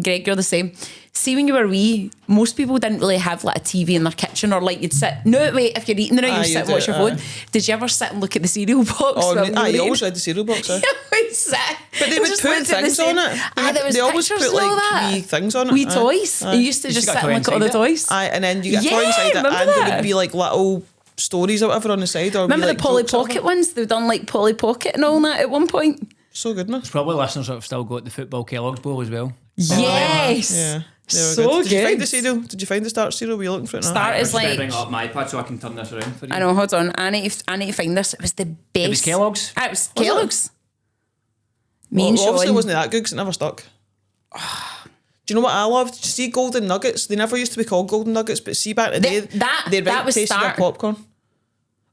Greg, you're the same. See, when you were wee, most people didn't really have like a TV in their kitchen or like you'd sit. No, wait, if you're eating it, you sit and watch your phone. Did you ever sit and look at the cereal box? You always read the cereal box. You always sit. But they would put things on it. They always put like wee things on it. Wee toys. You used to just sit and look at all the toys. And then you get a toy inside it, and there would be like little stories or whatever on the side. Or remember like the Polly Pocket ones? They've done like Polly Pocket and all that at one point. So good, man. There's probably listeners that have still got the football Kellogg's bowl as well. Yes. Yeah. So good. Did you find the cereal? Did you find the Start cereal? Were you looking for it now? Start is like... bring up my iPad so I can turn this around for you. I know, hold on. I need to find this. It was the best. It was Kellogg's? It was Kellogg's. Me and Sean. Obviously it wasn't that good because it never stuck. Do you know what I loved? Did you see Golden Nuggets? They never used to be called Golden Nuggets, but see back in the day, that was tasted Start. like popcorn.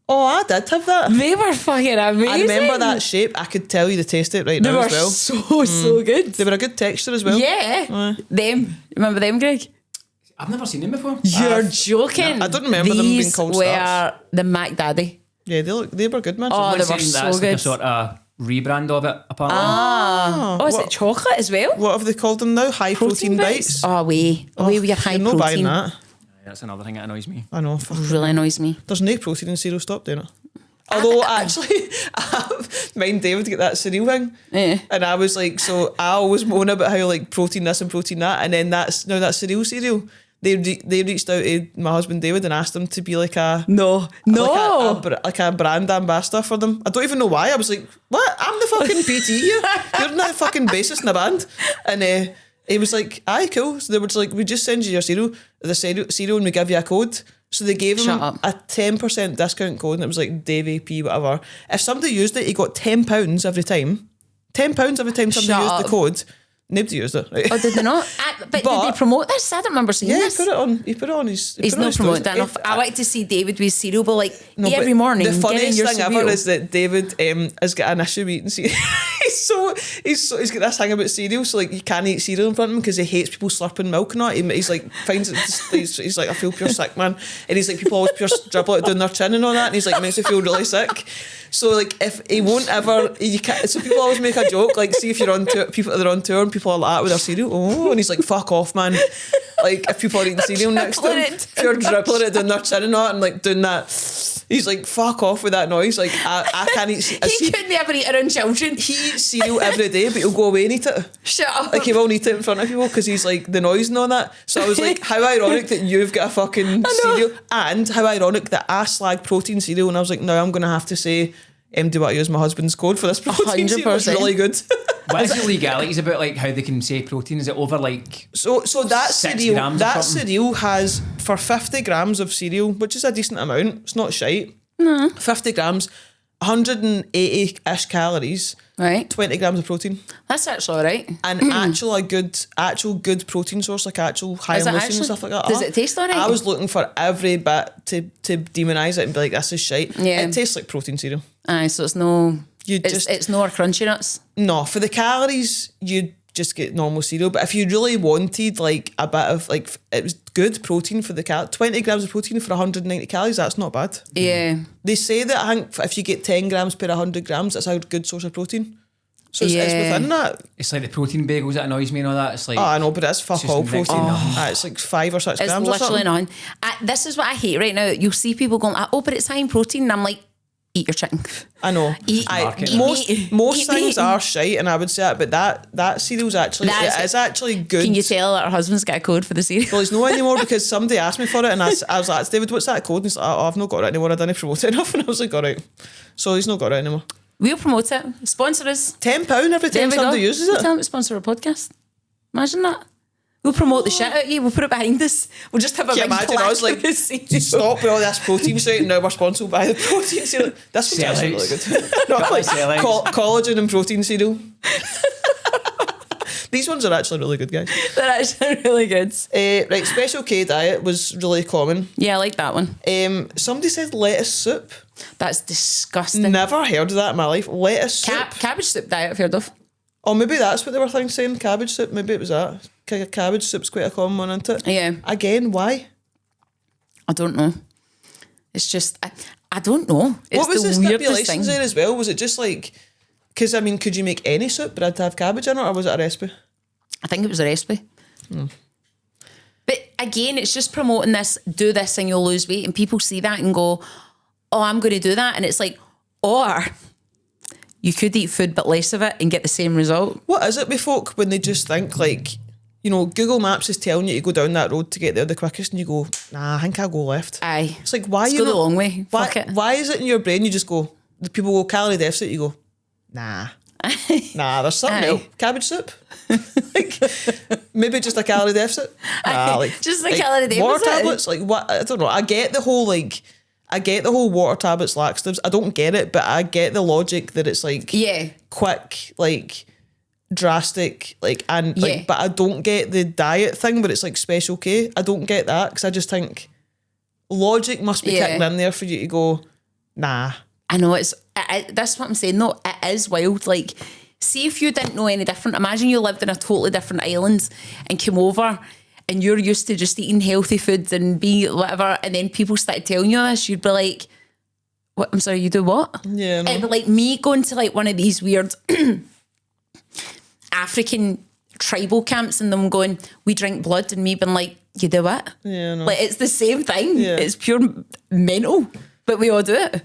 Oh, I did have that. They were fucking amazing. I remember that shape. I could tell you the taste of it right now as well. They were so good. They were a good texture as well. Yeah. Them. Remember them, Greg? I've never seen them before. You're joking. No, I don't remember them being called Starts. These were the Mac Daddy. Yeah, they were good, man. Oh, they were that's so like good. a sort of rebrand of it, apparently. Is it chocolate as well? What have they called them now? High protein bites? Oh, away with your high you're protein. not buying that. That's another thing that annoys me. I know. Really annoys me. There's no protein in cereal, stop doing it. Although actually, mine David to get that cereal thing, and I was like, so I always moan about how like protein this and protein that, and then that cereal. They reached out to my husband David and asked him to be like a like a brand ambassador for them. I don't even know why. I was like, what? I'm the fucking PT here. You're not the fucking bassist in the band. And he was like, aye, cool. So they were just like, we just send you your cereal, and we give you a code. So they gave him a 10% discount code, and it was like Dave AP, whatever. If somebody used it, he got £10 every time. £10 every time somebody used the code. Nobody used it. Right? Oh, did they not? But did they promote this? I don't remember seeing this. Yeah, he put it on his... He's not promoted that enough. I like to see David with cereal, but every morning... The funniest thing ever is that David has got an issue eating cereal. he's got this thing about cereal, so like you can't eat cereal in front of him because he hates people slurping milk and that. He's like finds it he's like, I feel pure sick, man. And he's like, people always pure dribble it down their chin and all that, and he's like, makes me feel really sick. So like if he won't ever, you can't, so people always make a joke like, see if you're on tour, people are on tour and people are like that with their cereal, and he's like, fuck off, man. Like if people are eating cereal next to him, pure dribbling it down their chin and that, and like doing that, he's like, fuck off with that noise. Like I can't eat he couldn't ever eat around children. He eats cereal every day, but he'll go away and eat it. Shut up. Like he won't eat it in front of people because he's like, the noise and all that. So I was like, how ironic that you've got a fucking cereal, and how ironic that I slag protein cereal, and I was like, now I'm going to have to say do what I use my husband's code for this protein 100%. Cereal. It's really good. What is the legalities about like how they can say protein? Is it over like so that cereal has, for 50 grams of cereal, which is a decent amount, it's not shite. No. 50 grams, 180-ish calories, right? 20 grams of protein. That's actually alright. And actual good protein source, like actual high in leucine and stuff like that. Does it taste alright? I was looking for every bit to demonise it and be like, this is shite. Yeah. It tastes like protein cereal. Aye, so it's no crunchy nuts. No, for the calories you just get normal cereal, but if you really wanted like a bit of like, it was good protein for the 20 grams of protein for 190 calories, that's not bad. Yeah. They say that I think if you get 10 grams per 100 grams, that's a good source of protein. So it's within that. It's like the protein bagels that annoys me and all that. It's like, I know, but it's fuck all protein. It's like 5 or 6 grams or something. It's literally none. This is what I hate right now. You'll see people going, but it's high in protein, and I'm like, eat your chicken. I know. Most things are shite, and I would say that, but that cereal's actually, it is actually good. Can you tell that her husband's got a code for the cereal? Well, he's not anymore because somebody asked me for it, and I was like, David, what's that code? And he's like, I've not got it anymore, I didn't promote it enough. And I was like, all right. So he's not got it anymore. We'll promote it. Sponsor us. £10 every time somebody uses it. Tell them to sponsor a podcast. Imagine that. We'll promote the shit out of you. We'll put it behind us. We'll just have a big imagine us like, stop with all this protein shit, and now we're sponsored by the protein cereal. This one's actually really good. Collagen and protein cereal. These ones are actually really good, guys. They're actually really good. Right, Special K diet was really common. Yeah, I like that one. Somebody said lettuce soup. That's disgusting. Never heard of that in my life. Lettuce soup. Cabbage soup diet I've heard of. Oh, maybe that's what they were saying. Cabbage soup. Maybe it was that. Cabbage soup's quite a common one, isn't it? Yeah. Again, why? I don't know. It's just, I don't know. It's what was the stipulations thing there as well? Was it just like, because I mean, could you make any soup but had to have cabbage in it, or was it a recipe? I think it was a recipe. But again, it's just promoting this, do this and you'll lose weight, and people see that and go, oh, I'm going to do that. And it's like, or you could eat food but less of it and get the same result. What is it with folk when they just think like, you know, Google Maps is telling you to go down that road to get there the quickest, and you go, nah, I think I'll go left. Aye. It's like, why Let's you go not, the long way. Why, Fuck it. Why is it in your brain you just go, the people go calorie deficit, you go, nah. Nah, there's something else. Cabbage soup. Like, maybe just a calorie deficit. Nah, like, just a calorie deficit. Water tablets, like what? I don't know. I get the whole water tablets, laxatives. I don't get it, but I get the logic that it's like quick, like drastic, like, and like, but I don't get the diet thing. But it's like Special K. I don't get that because I just think logic must be kicking in there for you to go, nah. I know that's what I'm saying. No, it is wild. Like, see if you didn't know any different. Imagine you lived in a totally different island and came over and you're used to just eating healthy food and be whatever, and then people started telling you this, you'd be like, what? I'm sorry, you do what? Yeah. No. It'd be like me going to like one of these weird African tribal camps and them going, we drink blood, and me being like, you do what? Yeah, no. Like, it's the same thing. Yeah. It's pure mental, but we all do it.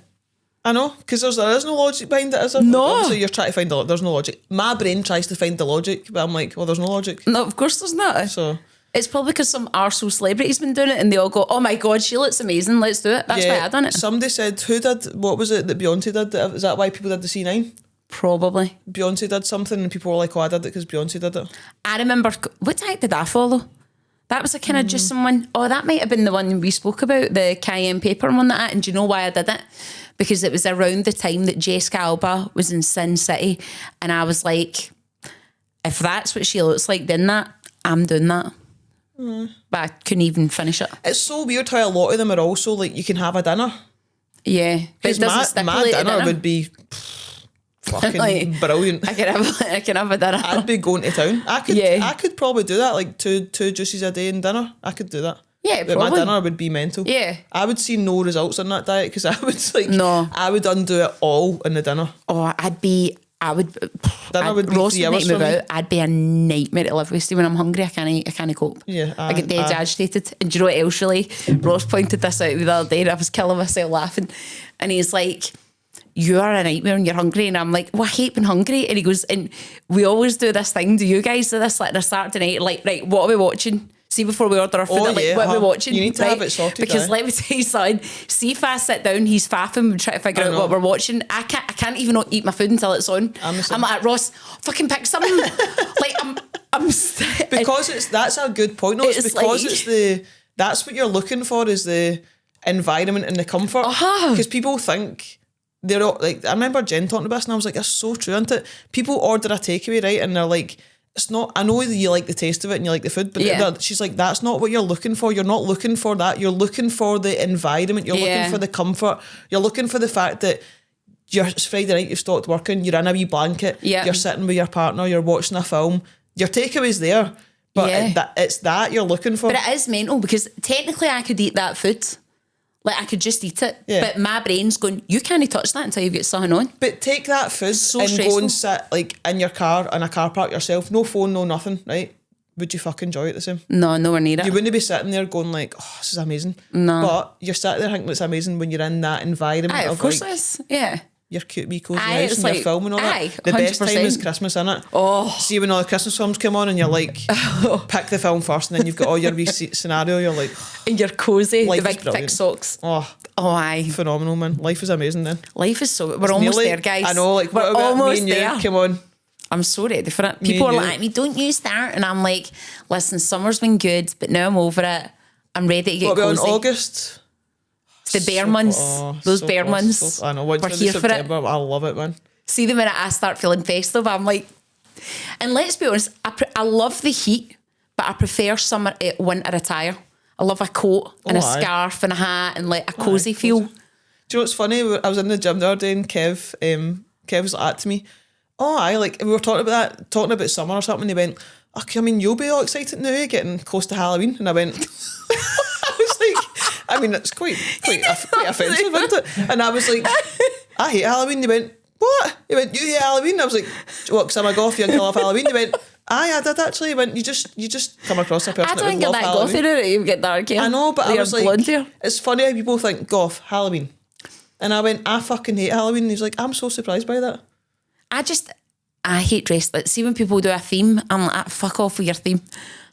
I know, because there is no logic behind it, is there? No. Obviously, you're trying to find there's no logic. My brain tries to find the logic, but I'm like, well, there's no logic. No, of course there's not. So it's probably because some arsehole celebrity's been doing it and they all go, oh my God, she looks amazing, let's do it. That's why I done it. Somebody said, what was it that Beyonce did? Is that why people did the C9? Probably. Beyonce did something and people were like, oh, I did it because Beyonce did it. I remember, what diet did I follow? That was a kind of just one. Oh, that might have been the one we spoke about, the cayenne pepper one that. And do you know why I did it? Because it was around the time that Jessica Alba was in Sin City, and I was like, if that's what she looks like doing that, I'm doing that. But I couldn't even finish it. It's so weird how a lot of them are also like, you can have a dinner. Yeah, but it doesn't my stipulate dinner would be Fucking Like, brilliant. I can have a dinner. I'd be going to town. I could probably do that, like two juices a day in dinner. I could do that. Yeah, But my probably. dinner would be mental. Yeah. I would see no results in that diet because I would No. I would undo it all in the dinner. Oh, I would Would be roast 3 would hours make me for me. out. I'd be a nightmare to live with. See, when I'm hungry, I can't cope. Yeah, I get dead agitated. And do you know what else, really? Ross pointed this out the other day and I was killing myself laughing. And he's like, you are a nightmare when you're hungry. And I'm like, well, I hate being hungry. And he goes, and we always do this thing. Do you guys do this like on a Saturday night? Like, right, what are we watching? See, before we order our food, what are we watching? You need to have it sorted. Because let me tell you something. See, if I sit down, he's faffing, we try to figure out what we're watching. I can't even not eat my food until it's on. I'm like, Ross, fucking pick something. Like I'm because that's a good point. No, it's because like, that's what you're looking for is the environment and the comfort. Because people think they're all, like, I remember Jen talking about this and I was like, that's so true, isn't it? People order a takeaway, right, and they're like, it's not, I know that you like the taste of it and you like the food, but she's like, that's not what you're looking for. You're not looking for that. You're looking for the environment. You're looking for the comfort. You're looking for the fact that it's Friday night, you've stopped working, you're in a wee blanket, you're sitting with your partner, you're watching a film. Your takeaway's there, but it's that you're looking for. But it is mental because technically I could eat that food. Like, I could just eat it. Yeah. But my brain's going, you can't touch that until you get something on. But take that food go and sit, like, in your car, in a car park yourself. No phone, no nothing, right? Would you fucking enjoy it the same? No, nowhere near it. You wouldn't be sitting there going like, oh, this is amazing. No. But you're sitting there thinking it's amazing when you're in that environment of course like, it is. Yeah. Your cute wee cozy house and you're filming all that. The 100%. best time is Christmas, innit? Oh. See when all the Christmas films come on and you're like, pick the film first and then you've got all your wee scenario, you're like... And you're cosy, the big thick socks. Oh, aye. Phenomenal, man. Life is amazing then. Life is so... We're almost there, guys. I know, like, we're almost there. Come on. I'm so ready for it. People are like, me, don't you start? And I'm like, listen, summer's been good, but now I'm over it. I'm ready to get cozy. What about in August? The bare months, those bare months. I know. We're here September, for it. I love it, man. See, the minute I start feeling festive, I'm like, and let's be honest, I love the heat, but I prefer winter attire. I love a coat and a scarf and a hat and like a cozy feel. Do you know what's funny? I was in the gym the other day and Kev was like to me, we were talking about summer or something, and he went, okay, I mean, you'll be all excited now, getting close to Halloween. And I went, I was like, I mean, it's quite offensive, isn't it? And I was like, I hate Halloween. He went, what? He went, you hate Halloween? I was like, what, because I'm a goth, you love Halloween? He went, aye, I did actually. He went, you just come across a person that would love Halloween. I don't get that gothy, you get dark hair. I know, but I was like, here. It's funny how people think goth, Halloween. And I went, I fucking hate Halloween. And he's like, I'm so surprised by that. I hate dress. Like, see when people do a theme, I'm like, fuck off with your theme.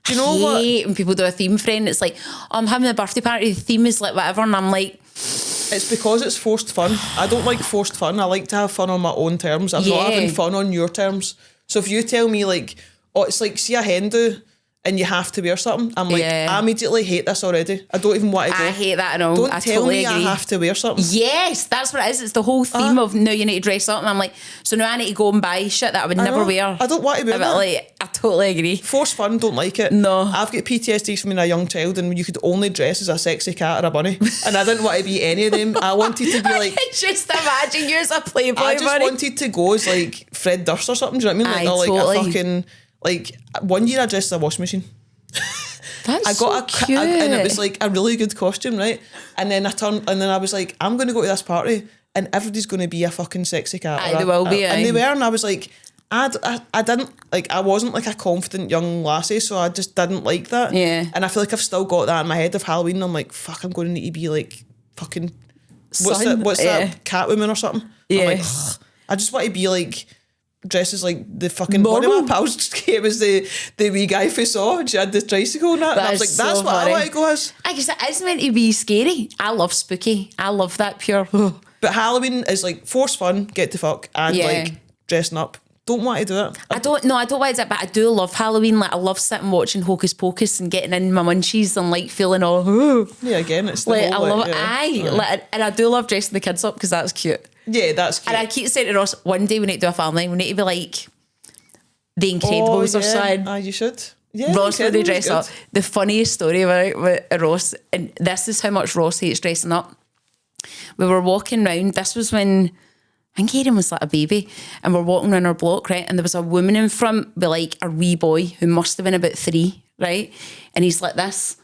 Do you know what? I hate when people do a theme, friend. It's like, I'm having a birthday party, the theme is like whatever, and I'm like... It's because it's forced fun. I don't like forced fun. I like to have fun on my own terms. I'm not having fun on your terms. So if you tell me like, oh, it's like, see a hen do, and you have to wear something, I'm like, I immediately hate this already. I don't even want to go. I hate that at all. Don't I tell totally me agree. I have to wear something. Yes, that's what it is. It's the whole theme of now you need to dress up. And I'm like, so now I need to go and buy shit that I would never wear. I don't want to wear that. Like, I totally agree. Forced fun, don't like it. No. I've got PTSD from being a young child and you could only dress as a sexy cat or a bunny. And I didn't want to be any of them. I wanted to be like... I just imagine you as a Playboy I just bunny. wanted to go as like Fred Durst or something. Do you know what I mean? Like, totally. a fucking... Like, one year I dressed as a washing machine. That's so cute. And it was like a really good costume, right? And then I was like, I'm going to go to this party and everybody's going to be a fucking sexy cat. They will be, and they were, and I was like, I didn't, like, I wasn't like a confident young lassie, so I just didn't like that. Yeah. And I feel like I've still got that in my head of Halloween. I'm like, fuck, I'm going to need to be like fucking, what's that, Catwoman or something? Yeah. I'm like, ugh. I just want to be like, dresses like the fucking one of my pals just came as the wee guy who saw and she had the tricycle and that. And I was like, that's what I want to go as. I guess it is meant to be scary. I love spooky. I love that pure. But Halloween is like forced fun, get to fuck, and like dressing up. Don't want to do it. I don't want to do it, but I do love Halloween. Like, I love sitting watching Hocus Pocus and getting in my munchies and like feeling all. Yeah, again, it's the like, whole, I love it. Like, and I do love dressing the kids up because that's cute. Yeah, that's cute. And I keep saying to Ross, one day we need to do a family. We need to be like the Incredibles or something. You should. Yeah, Ross would dress up. The funniest story with Ross, and this is how much Ross hates dressing up. We were walking round. This was when think Aidan was like a baby, and we're walking around our block, right? And there was a woman in front with like a wee boy who must have been about 3, right? And he's like this.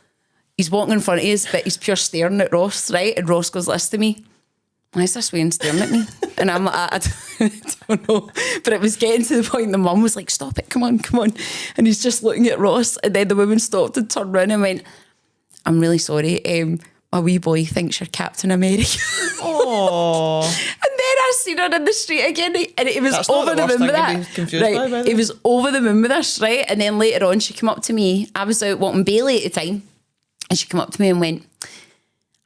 He's walking in front of us, but he's pure staring at Ross, right? And Ross goes, listen to me. Why is this weird staring at me? And I'm like, I don't know. But it was getting to the point the mum was like, stop it, come on. And he's just looking at Ross. And then the woman stopped and turned around and went, I'm really sorry. My wee boy thinks you're Captain America. Oh. And then I seen her in the street again, and it was over the moon with that. Right, it was over the moon with us, right? And then later on, she came up to me. I was out walking Bailey at the time, and she came up to me and went,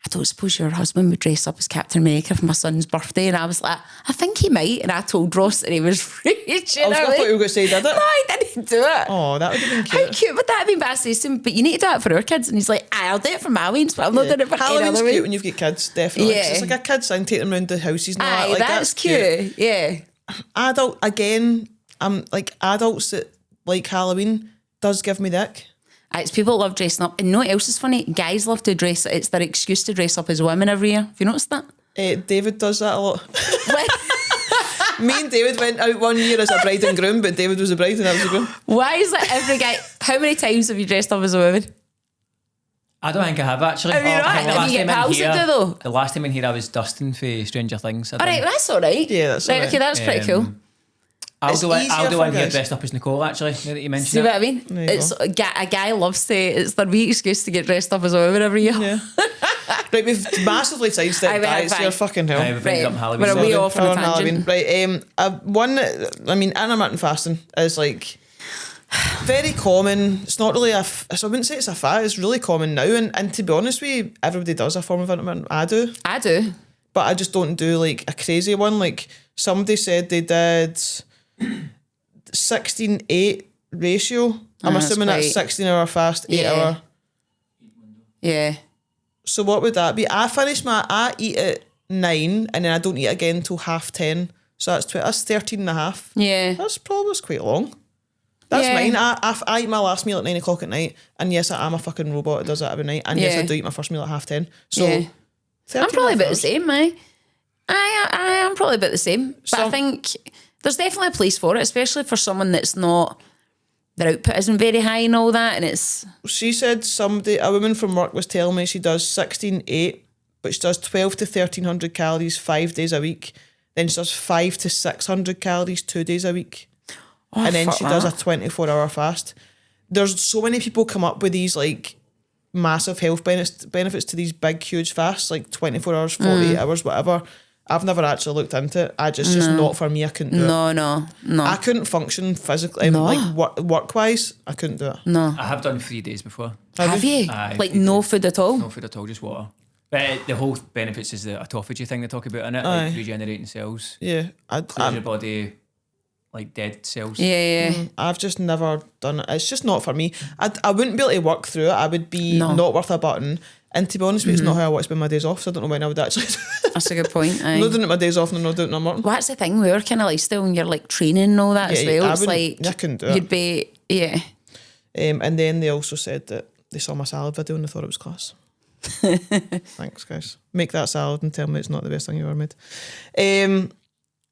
I don't suppose your husband would dress up as Captain America for my son's birthday. And I was like, I think he might. And I told Ross, and he was raging. I thought you were going to say, did it? No, I didn't do it. Oh, that would have been cute. How cute would that have been? But I said to him, but you need to do it for our kids. And he's like, I'll do it for my weans, but I'm not doing it for any Halloween's other cute way. when you've got kids, definitely. Yeah. It's like a kid's thing, take them around the houses and all that. Aye, Like, that's cute. Yeah. Adult, again, like adults that like Halloween does give me the ick. It's people that love dressing up. And you know what else is funny? Guys love to dress. It's their excuse to dress up as women every year. Have you noticed that? David does that a lot. Me and David went out one year as a bride and groom, but David was a bride and I was a groom. Why is that every guy? How many times have you dressed up as a woman? I don't think I have actually. Have you not? I think Have you get pals that do though? The last time in here I was Dustin for Stranger Things. All right, that's all right. Yeah, that's right. all right. Okay, that's pretty cool. I'll It's do it. easier I'll do for one here guys. dressed up as Nicole actually, now that you mentioned See it. what I mean? There you It's a guy loves to. It's their wee excuse to get dressed up as a woman every year. Yeah. Right, we've massively sidestepped Aye, we have, diets aye. here, fucking hell. Aye, we've ended up in Halloween. We're way so- off on a On tangent. Halloween. Right, one, I mean, intermittent fasting is like very common. It's not really so I wouldn't say it's a fad, it's really common now. And to be honest with you, everybody does a form of intermittent. I do. But I just don't do like a crazy one. Like somebody said they did 16-8 ratio. I'm That's assuming that's quite- 16-hour fast, 8 Yeah. hour. Yeah. So what would that be? I eat at 9 and then I don't eat again until 10:30. So that's 13 and a half. Yeah. That's quite long. That's Yeah. mine. I eat my last meal at 9 o'clock at night. And yes, I am a fucking robot that does that every night. And yes, Yeah. I do eat my first meal at 10:30. So Yeah. 13 I'm probably and a about half the hours. same, I am probably about the same. But I think there's definitely a place for it, especially for someone that's not, their output isn't very high and all that. And it's, She said a woman from work was telling me she does 16-8, but she does 12 to 1300 calories 5 days a week. Then she does 5 to 600 calories 2 days a week. And then she does a 24-hour fast. There's so many people come up with these like massive health benefits to these big, huge fasts, like 24 hours, 48 hours, whatever. I've never actually looked into it. Just not for me. I couldn't do it. no. I couldn't function physically, like work-wise. I couldn't do it. No. I have done 3 days before. Have you? Aye, Like 3 no days. food at all? No food at all, just water. But the whole benefits is the autophagy thing they talk about in it, Aye. like regenerating cells, Yeah, clears your body like dead cells. Yeah. I've just never done it. It's just not for me. I wouldn't be able to work through it. I would be No. not worth a button. And to be honest with you, it's not how I want to spend my days off, so I don't know when I would actually do it. That's a good point. I'm not doing it my days off and I'm not doing it on work. Well, that's the thing with our kind of lifestyle when you're like training and all that as Yeah, well. I It's wouldn't- like I couldn't do it. you'd be, yeah. And then they also said that they saw my salad video and they thought it was class. Thanks, guys. Make that salad and tell me it's not the best thing you ever made.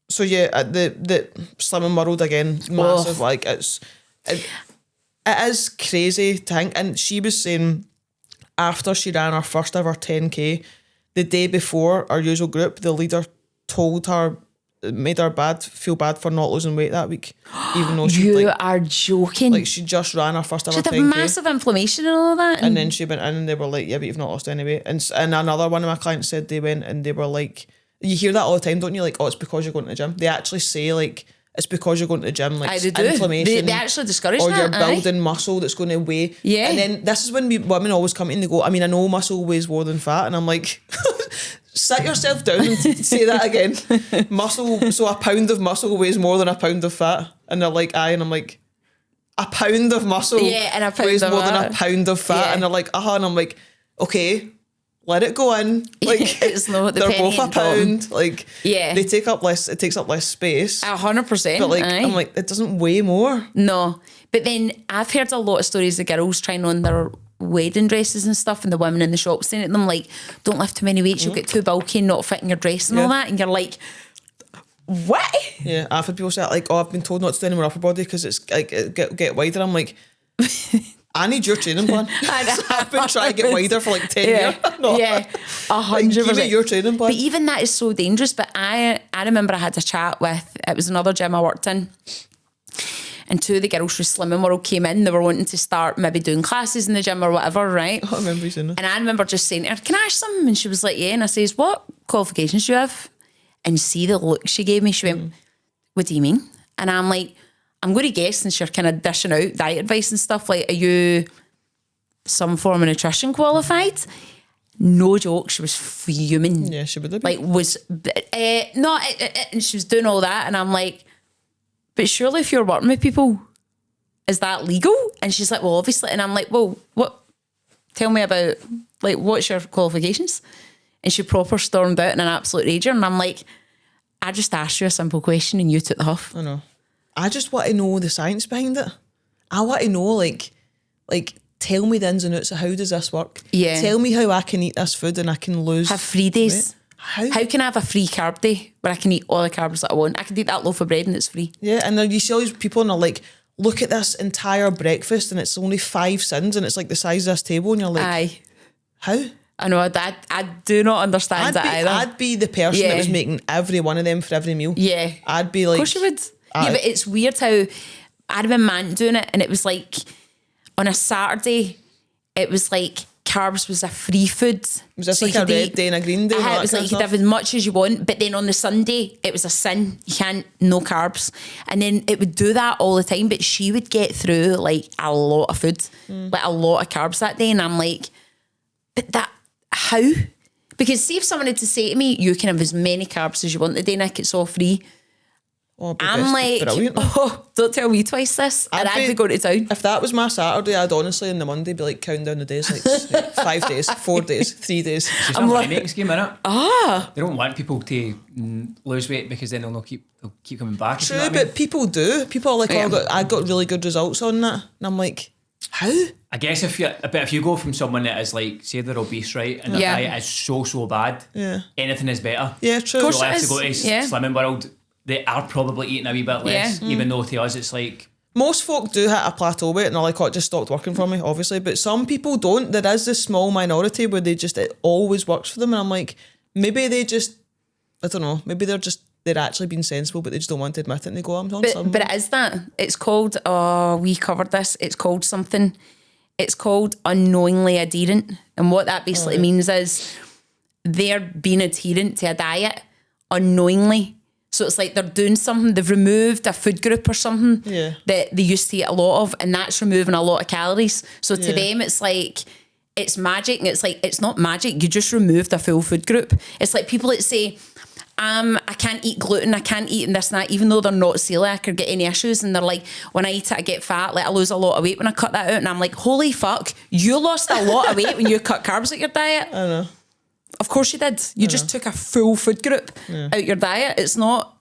So yeah, the Slim and Muddled again, massive. Like it is crazy to think. And she was saying after she ran her first ever 10K, the day before our usual group, the leader told her, made her feel bad for not losing weight that week, even though she You are joking. like she just ran her first ever She'd have 10K. massive inflammation and all that. And then she went in and they were like, yeah, but you've not lost any weight. And another one of my clients said they went and they were like, you hear that all the time, don't you? Like, oh, it's because you're going to the gym. They actually say like, it's because you're going to the gym, like They do. inflammation. They actually discourage or that. you're building muscle that's going to weigh. Yeah. And then this is when women always come in and they go, I mean, I know muscle weighs more than fat. And I'm like, sit yourself down and say that again. Muscle, so a pound of muscle weighs more than a pound of fat. And they're like, aye. And I'm like, a pound of muscle and a pound weighs of more than fat. a pound of fat. Yeah. And they're like, and I'm like, okay, let it go in. Like It's not the they're penny both a and bottom. pound. Like Yeah. they take up less. It takes up less space. 100%. But like aye. I'm like, it doesn't weigh more. No. But then I've heard a lot of stories of girls trying on their wedding dresses and stuff, and the women in the shop saying to them like, don't lift too many weights, you'll get too bulky and not fit in your dress and all Yeah. that. And you're like, what? Yeah, I've had people say like, oh, I've been told not to do any more upper body because it's like it get wider. I'm like, I need your training plan. I've been trying to get wider for like 10 years. No. Yeah, 100%. Give me your training plan. But even that is so dangerous. But I remember I had a chat with, it was another gym I worked in, and two of the girls from Slimming World came in. They were wanting to start maybe doing classes in the gym or whatever, right? I remember you saying that. And I remember just saying to her, can I ask something? And she was like, yeah. And I says, what qualifications do you have? And see the look she gave me. She went, what do you mean? And I'm like, I'm going to guess, since you're kind of dishing out diet advice and stuff, like, are you some form of nutrition qualified? No joke, she was fuming. Yeah, she would have been. Like, and she was doing all that, and I'm like, but surely if you're working with people, is that legal? And she's like, well, obviously. And I'm like, well, what? Tell me about, like, what's your qualifications? And she proper stormed out in an absolute rager, and I'm like, I just asked you a simple question and you took the huff. I know. I just want to know the science behind it. I want to know, like, tell me the ins and outs of how does this work? Yeah. Tell me how I can eat this food and I can lose. Have 3 days. Weight. How can I have a free carb day where I can eat all the carbs that I want? I can eat that loaf of bread and it's free. Yeah, and then you see all these people and they're like, look at this entire breakfast and it's only 5 sins and it's like the size of this table, and you're like, Aye. How? I know, I do not understand that either. I'd be the person that was making every one of them for every meal. Yeah. I'd be like... Of course you would. Yeah, but it's weird how I had a man doing it, and it was like on a Saturday, it was like carbs was a free food. Was this like a red day and a green day? It was like you could have as much as you want, but then on the Sunday, it was a sin. You can't, no carbs. And then it would do that all the time, but she would get through like a lot of food, like a lot of carbs that day. And I'm like, but that, how? Because see if someone had to say to me, you can have as many carbs as you want today, Nick, it's all free. Oh, I'm like, don't tell me twice this. And I'd be going to town. If that was my Saturday, I'd honestly on the Monday be like counting down the days, like 5 days, 4 days, 3 days. It's just a money-making scheme, innit? They don't want people to lose weight because then they'll keep coming back. True, you know what but I mean? people do. People are like, I got really good results on that. And I'm like, how? I guess if you go from someone that is like, say they're obese, right, and their diet is so bad, anything is better. Yeah, true. Of course it is. To go to Slimming World, they are probably eating a wee bit less, even though to us it's like... Most folk do hit a plateau weight and they're like, oh, it just stopped working for me, obviously. But some people don't. There is this small minority where it always works for them. And I'm like, maybe they just, I don't know, maybe they're actually being sensible, but they just don't want to admit it and they go, I'm on something. But it is that. It's called, we covered this, it's called something. It's called unknowingly adherent. And what that basically means is they're being adherent to a diet unknowingly. So it's like they're doing something, they've removed a food group or something that they used to eat a lot of, and that's removing a lot of calories. So to them, it's like, it's magic, and it's like, it's not magic, you just removed a full food group. It's like people that say, I can't eat gluten, I can't eat this and that, even though they're not celiac or get any issues, and they're like, when I eat it, I get fat, like I lose a lot of weight when I cut that out, and I'm like, holy fuck, you lost a lot of weight when you cut carbs out your diet. I know. Of course you did. You just took a full food group out your diet. It's not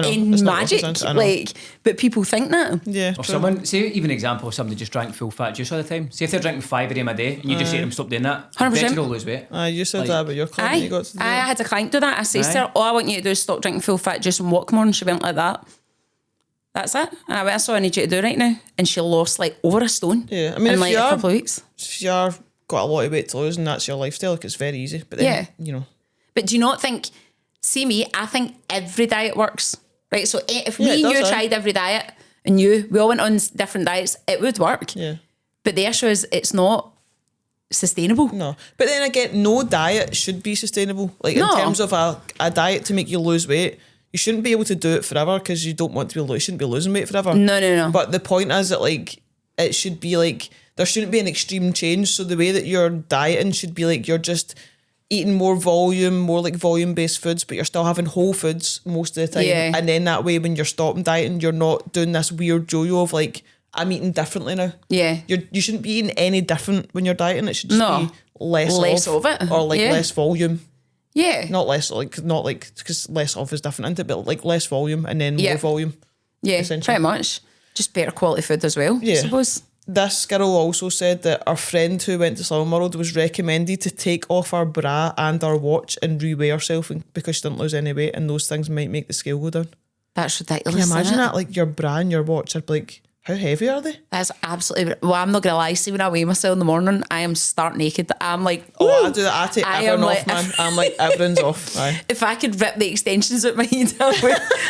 in magic, like, but people think that. Yeah. Or someone, say even example of somebody just drank full fat juice all the time. Say if they're drinking 5 of them a day and you just say them stop doing that, 100%. They'll lose weight. You said that about your client. You got to do I had a client do that. I said to her, all I want you to do is stop drinking full fat juice and walk more, and she went like that. That's it. And I went, that's all I need you to do right now. And she lost like over a stone. Yeah. I mean, in like a couple of weeks. If you're got a lot of weight to lose and that's your lifestyle, like, it's very easy. But then, you know. But do you not think, see me, I think every diet works, right? So if me and you tried every diet and we all went on different diets, it would work. Yeah. But the issue is it's not sustainable. No. But then again, no diet should be sustainable. Like in terms of a diet to make you lose weight, you shouldn't be able to do it forever because you don't want to you shouldn't be losing weight forever. No. But the point is that like it should be like there shouldn't be an extreme change. So the way that you're dieting should be like you're just eating more like volume-based foods, but you're still having whole foods most of the time. Yeah. And then that way when you're stopping dieting, you're not doing this weird yo-yo of like, I'm eating differently now. Yeah. You shouldn't be eating any different when you're dieting. It should just be less of it. Or like less volume. Yeah. Not because less of is different, isn't it? But like less volume and then more volume. Yeah, pretty much. Just better quality food as well, I suppose. this girl also said that our friend who went to Slimming World was recommended to take off her bra and her watch and reweigh herself because she didn't lose any weight, and those things might make the scale go down. That's ridiculous. Can you imagine isn't it? that? Like your bra and your watch are like, how heavy are they? That's absolutely. Well, I'm not gonna lie. See, when I weigh myself in the morning, I am stark naked. I'm like, oh, I do that. I take everything off, like, man. I'm like, everything's off. Aye. If I could rip the extensions out my head,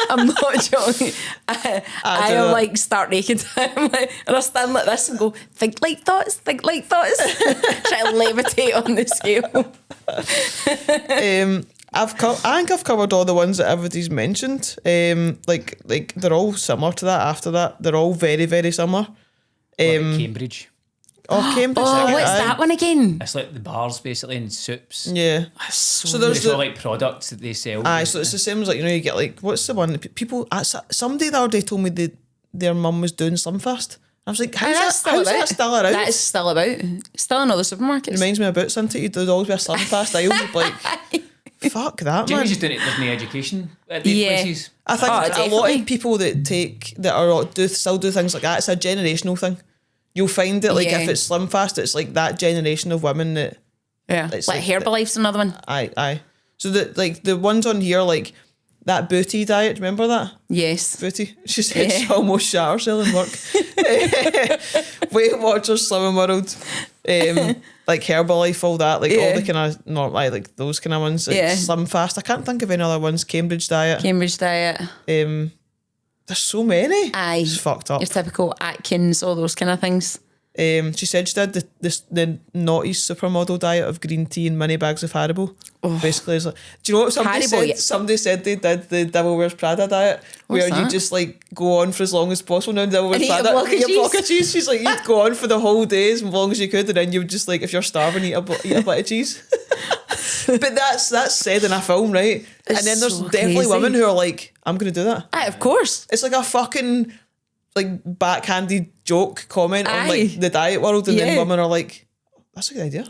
I'm not joking. I am that. like stark naked. I'm like, and I stand like this and go, think like thoughts. Try to levitate on the scale. I think I've covered all the ones that everybody's mentioned. Like they're all similar to that. After that, they're all very, very similar. Cambridge. Oh, Cambridge. Oh, what's that one again? It's like the bars basically and soups. Yeah. So there's It's all like products that they sell. Aye, so it's the same as like, you know, you get like, what's the one that people, somebody the other day told me their mum was doing Slimfast. I was like, how's that still around? That is still about. Still in all the supermarkets. Reminds me about something. There'd always be a Slimfast aisle. Like, fuck that, Do you man. just doing it? There's no education at these places. I think a definitely. lot of people that still do things like that, it's a generational thing. You'll find that like if it's Slimfast, it's like that generation of women that like Herbalife's another one. Aye. So the ones on here, like that booty diet, remember that? Yes. Booty. She said she almost shot herself in work. Weight Watchers, Slimming World, like Herbalife, all that, like all the kind of like those kind of ones. Like Slimfast. I can't think of any other ones. Cambridge diet. There's so many. Aye. It's fucked up. Your typical Atkins, all those kind of things. She said she did the naughty supermodel diet of green tea and mini bags of Haribo. Basically, it's like, do you know what somebody Haribo, said? Somebody said they did the Devil Wears Prada diet, where you just like go on for as long as possible. Now Devil Wears Prada, eat a block of cheese. She's like, you'd go on for the whole day as long as you could, and then you would just like, if you're starving, eat a bit of cheese. But that's said in a film, right? And then there's definitely women who are like, I'm going to do that. Aye, of course. It's like a fucking like backhanded joke comment on like the diet world, and then women are like, that's a good idea.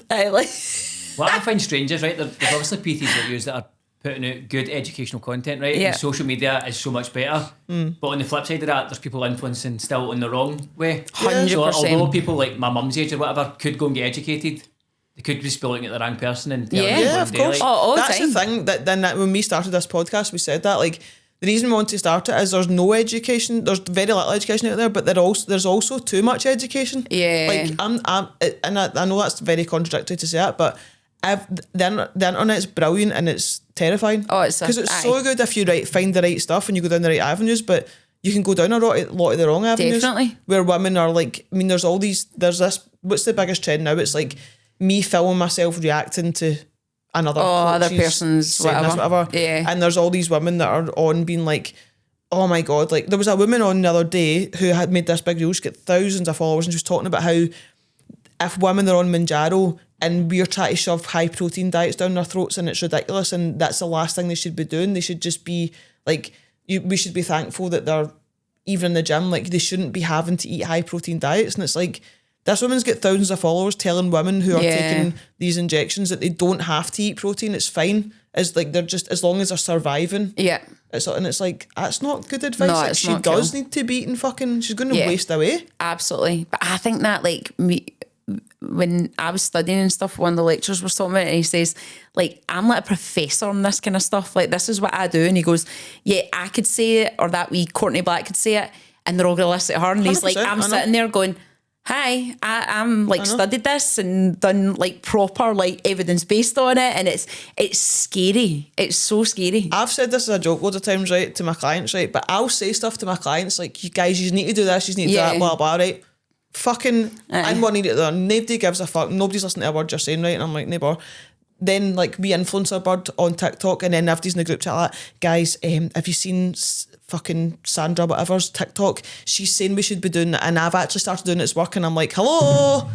What I find strange is, right, there's obviously PTs that use that are putting out good educational content, right? And social media is so much better. But on the flip side of that, there's people influencing still in the wrong way. 100%. So although people like my mum's age or whatever could go and get educated, they could just be looking at the wrong person and telling them of course. Like, that's the thing that when we started this podcast, we said that like the reason we want to start it is there's no education, there's very little education out there, but there's also too much education. Like I know that's very contradictory to say that, but the internet's brilliant and it's terrifying. Because it's so good if you find the right stuff and you go down the right avenues, but you can go down a lot of the wrong avenues. Definitely. Where women are like, I mean, there's this, what's the biggest trend now? It's like me filming myself reacting to other person's whatever. And there's all these women that are on being like, oh my God, like there was a woman on the other day who had made this big reel. She got thousands of followers and she was talking about how if women are on Manjaro and we're trying to shove high protein diets down their throats and it's ridiculous and that's the last thing they should be doing. They should just be like, we should be thankful that they're even in the gym, like they shouldn't be having to eat high protein diets. And it's like, this woman's got thousands of followers telling women who are taking these injections that they don't have to eat protein. It's fine. It's like they're just, as long as they're surviving. Yeah. And it's like, that's not good advice. No, like, it's she not does cool. need to be eating fucking, she's going to waste away. Absolutely. But I think that like when I was studying and stuff, one of the lecturers was talking about it and he says, like, I'm like a professor on this kind of stuff. Like, this is what I do. And he goes, yeah, I could say it, or that wee Courtney Black could say it, and they're all going to listen to her. And he's like, I'm sitting there going, hi, I'm like studied this and done like proper like evidence based on it, and it's scary. It's so scary. I've said this as a joke loads of times, right, to my clients, right, but I'll say stuff to my clients like, you guys, you need to do this, you need to do that, blah blah, right? Fucking, I'm one idiot there. Nobody gives a fuck. Nobody's listening to a word you're saying, right? And I'm like, neighbour. Then like we influencer bird on TikTok, and then everybody's in the group chat like, guys, have you seen fucking Sandra whatever's TikTok? She's saying we should be doing it, and I've actually started doing it's working. I'm like, hello,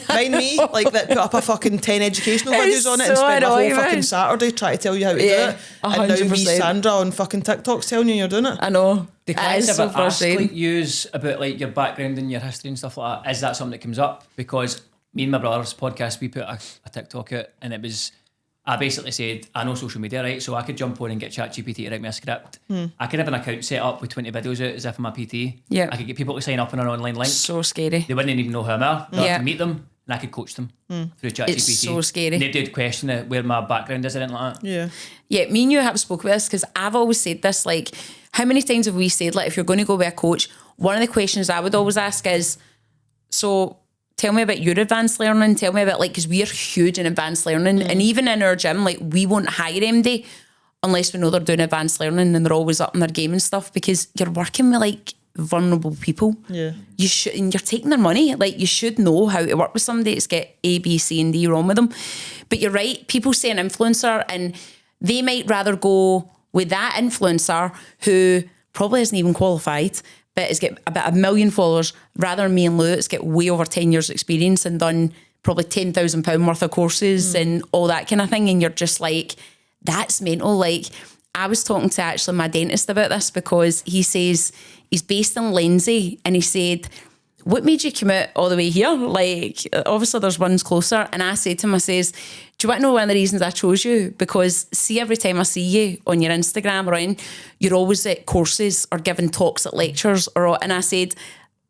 mind me, like that put up a fucking 10 educational videos on it and spent a whole fucking Saturday trying to tell you how to do it, 100%. And now me Sandra on fucking TikTok's telling you you're doing it. I know. The clients ever ask like yous about like your background and your history and stuff like that? Is that something that comes up? Because me and my brother's podcast, we put a TikTok out, and it was I basically said, I know social media, right? So I could jump on and get ChatGPT to write me a script. I could have an account set up with 20 videos out as if I'm a PT. Yeah. I could get people to sign up on an online link. So scary. They wouldn't even know who I am. They'll have to meet them, and I could coach them through ChatGPT. It's so scary. Nobody would question where my background is or anything like that. Yeah. Yeah, me and you have spoke about this because I've always said this, like, how many times have we said, like, if you're going to go with a coach, one of the questions I would always ask is, so tell me about your advanced learning, tell me about, like, because we're huge in advanced learning, and even in our gym, like, we won't hire MD unless we know they're doing advanced learning and they're always up in their game and stuff, because you're working with, like, vulnerable people. Yeah. You should, and you're taking their money. Like, you should know how to work with somebody that's get A, B, C, and D wrong with them. But you're right, people say an influencer, and they might rather go with that influencer who probably isn't even qualified, but has got about 1 million followers, rather than me and Lou, it's got way over 10 years experience and done probably £10,000 worth of courses and all that kind of thing. And you're just like, that's mental. Like, I was talking to actually my dentist about this, because he says he's based in Lindsay, and he said, what made you come out all the way here? Like, obviously there's ones closer. And I said to him, I says, do you want to know one of the reasons I chose you? Because see, every time I see you on your Instagram or on, you're always at courses or giving talks at lectures. And I said,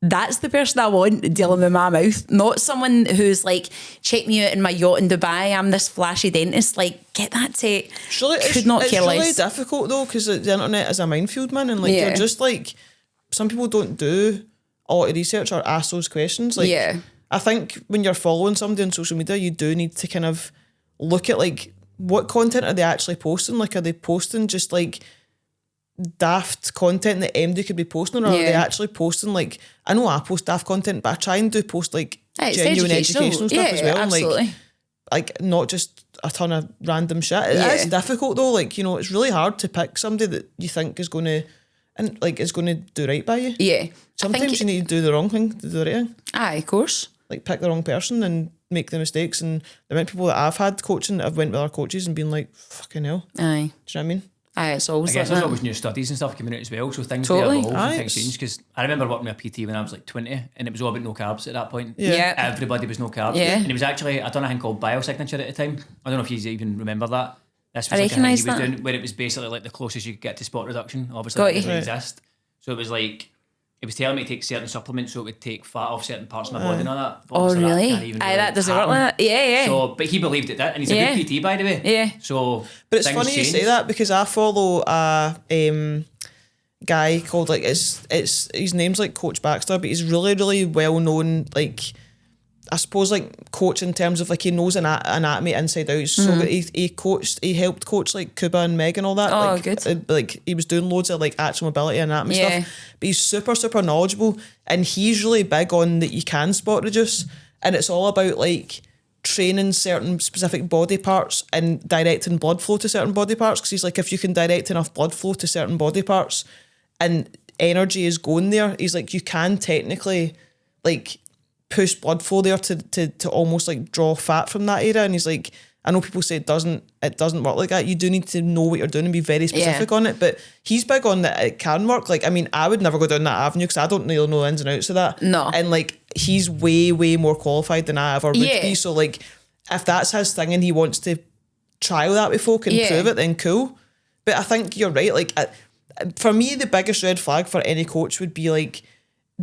that's the person I want dealing with my mouth, not someone who's like, check me out in my yacht in Dubai, I'm this flashy dentist. Like, get that to, could not care less. It's really difficult though, because the internet is a minefield, man. And like, you're just like, some people don't do a lot of research or ask those questions. Like, I think when you're following somebody on social media, you do need to kind of look at, like, what content are they actually posting? Like, are they posting just like daft content that MD could be posting, or are they actually posting, like, I know I post daft content, but I try and do post like genuine educational stuff as well. Absolutely. Like not just a ton of random shit. It's difficult though. Like, you know, it's really hard to pick somebody that you think is going to, and like, is going to do right by you. Yeah. Sometimes you need to do the wrong thing to do the right thing. Aye, of course. Like, pick the wrong person and make the mistakes. And the amount of people that I've had coaching that have went with other coaches and been like, fucking hell. Aye. Do you know what I mean? Aye, it's always I guess like there's that. always new studies and stuff coming out as well, so things Totally. do evolve Aye, and things change. Because I remember working with a PT when I was like 20, and it was all about no carbs at that point. Yeah. Everybody was no carbs. Yeah. And it was actually, I done a thing called biosignature at the time. I don't know if you even remember that. This I was like a thing he recognise was that. doing, where it was basically like the closest you could get to spot reduction. Obviously, Got that you. doesn't Right. exist. So it was like, it was telling me to take certain supplements so it would take fat off certain parts of my body and all that. But Oh, obviously that really? can't even Aye, that doesn't work happen. like that. Yeah, yeah. So, but he believed it did, and he's Yeah. a good PT, by the way. Yeah. So, But it's things funny change. you say that, because I follow a guy called, like, it's his name's like Coach Baxter, but he's really, really well known, like, I suppose, like, coach in terms of, like, he knows anatomy inside out. So he helped coach like Kuba and Meg and all that. Oh, like, good. Like, he was doing loads of like actual mobility and anatomy Yeah. stuff. But he's super, super knowledgeable, and he's really big on that you can spot reduce, and it's all about like training certain specific body parts and directing blood flow to certain body parts. Because he's like, if you can direct enough blood flow to certain body parts and energy is going there, he's like, you can technically like push blood flow there to almost like draw fat from that area. And he's like, I know people say it doesn't work like that. You do need to know what you're doing and be very specific on it. But he's big on that it can work. Like, I mean, I would never go down that avenue because I don't really know the ins and outs of that. No. And like, he's way, way more qualified than I ever would Yeah. be. So like, if that's his thing and he wants to trial that with folk and prove it, then cool. But I think you're right. Like, for me, the biggest red flag for any coach would be like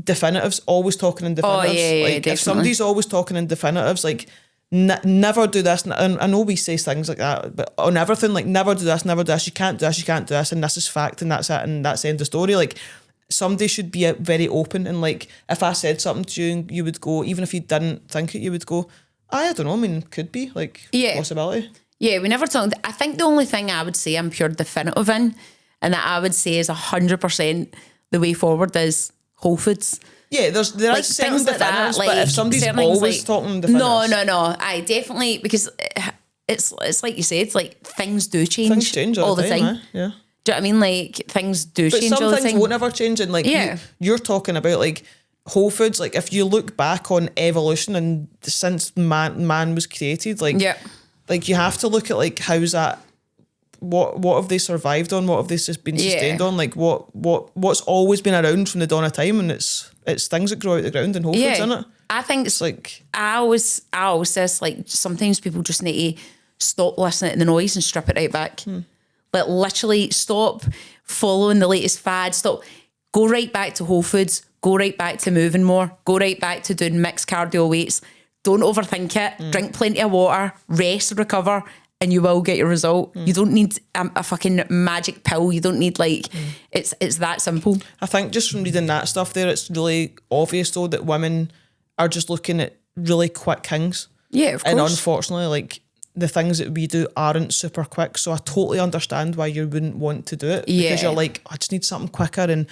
definitives, always talking in definitives. Oh, yeah, like, definitely. if somebody's always talking in definitives, like, never do this. And I know we say things like that, but on everything, like, never do this, never do this, you can't do this, you can't do this, and this is fact, and that's it, and that's the end of the story. Like, somebody should be very open, and like, if I said something to you, you would go, even if you didn't think it, you would go, I don't know, I mean, could be, like, possibility. Yeah, we never talked. I think the only thing I would say I'm pure definitive in, and that I would say is 100% the way forward, is Whole Foods. Yeah, there Like, is certain things like that, definitives, like, but if somebody's certain things always like- talking definitives. No. I definitely, because it's like you said, it's like things do change. Things change all the time. time. Yeah. Do you know what I mean? Like, things do But change some all the things time. won't ever change. And like, Yeah. you're talking about like Whole Foods. Like, if you look back on evolution and since man was created, like, Yeah. like, you have to look at like, how's that? What have they survived on? What have they just been sustained on? Like, what's always been around from the dawn of time? And it's things that grow out the ground in Whole Foods, isn't it? I think It's like, I always say this, like, sometimes people just need to stop listening to the noise and strip it right back. Like literally stop following the latest fad. Go right back to Whole Foods. Go right back to moving more. Go right back to doing mixed cardio weights. Don't overthink it. Drink plenty of water. Rest, recover, and you will get your result. You don't need a fucking magic pill. You don't need it's that simple. I think just from reading that stuff there, it's really obvious though that women are just looking at really quick things. Yeah, of course. And unfortunately, like the things that we do aren't super quick. So I totally understand why you wouldn't want to do it. Because you're like, I just need something quicker, and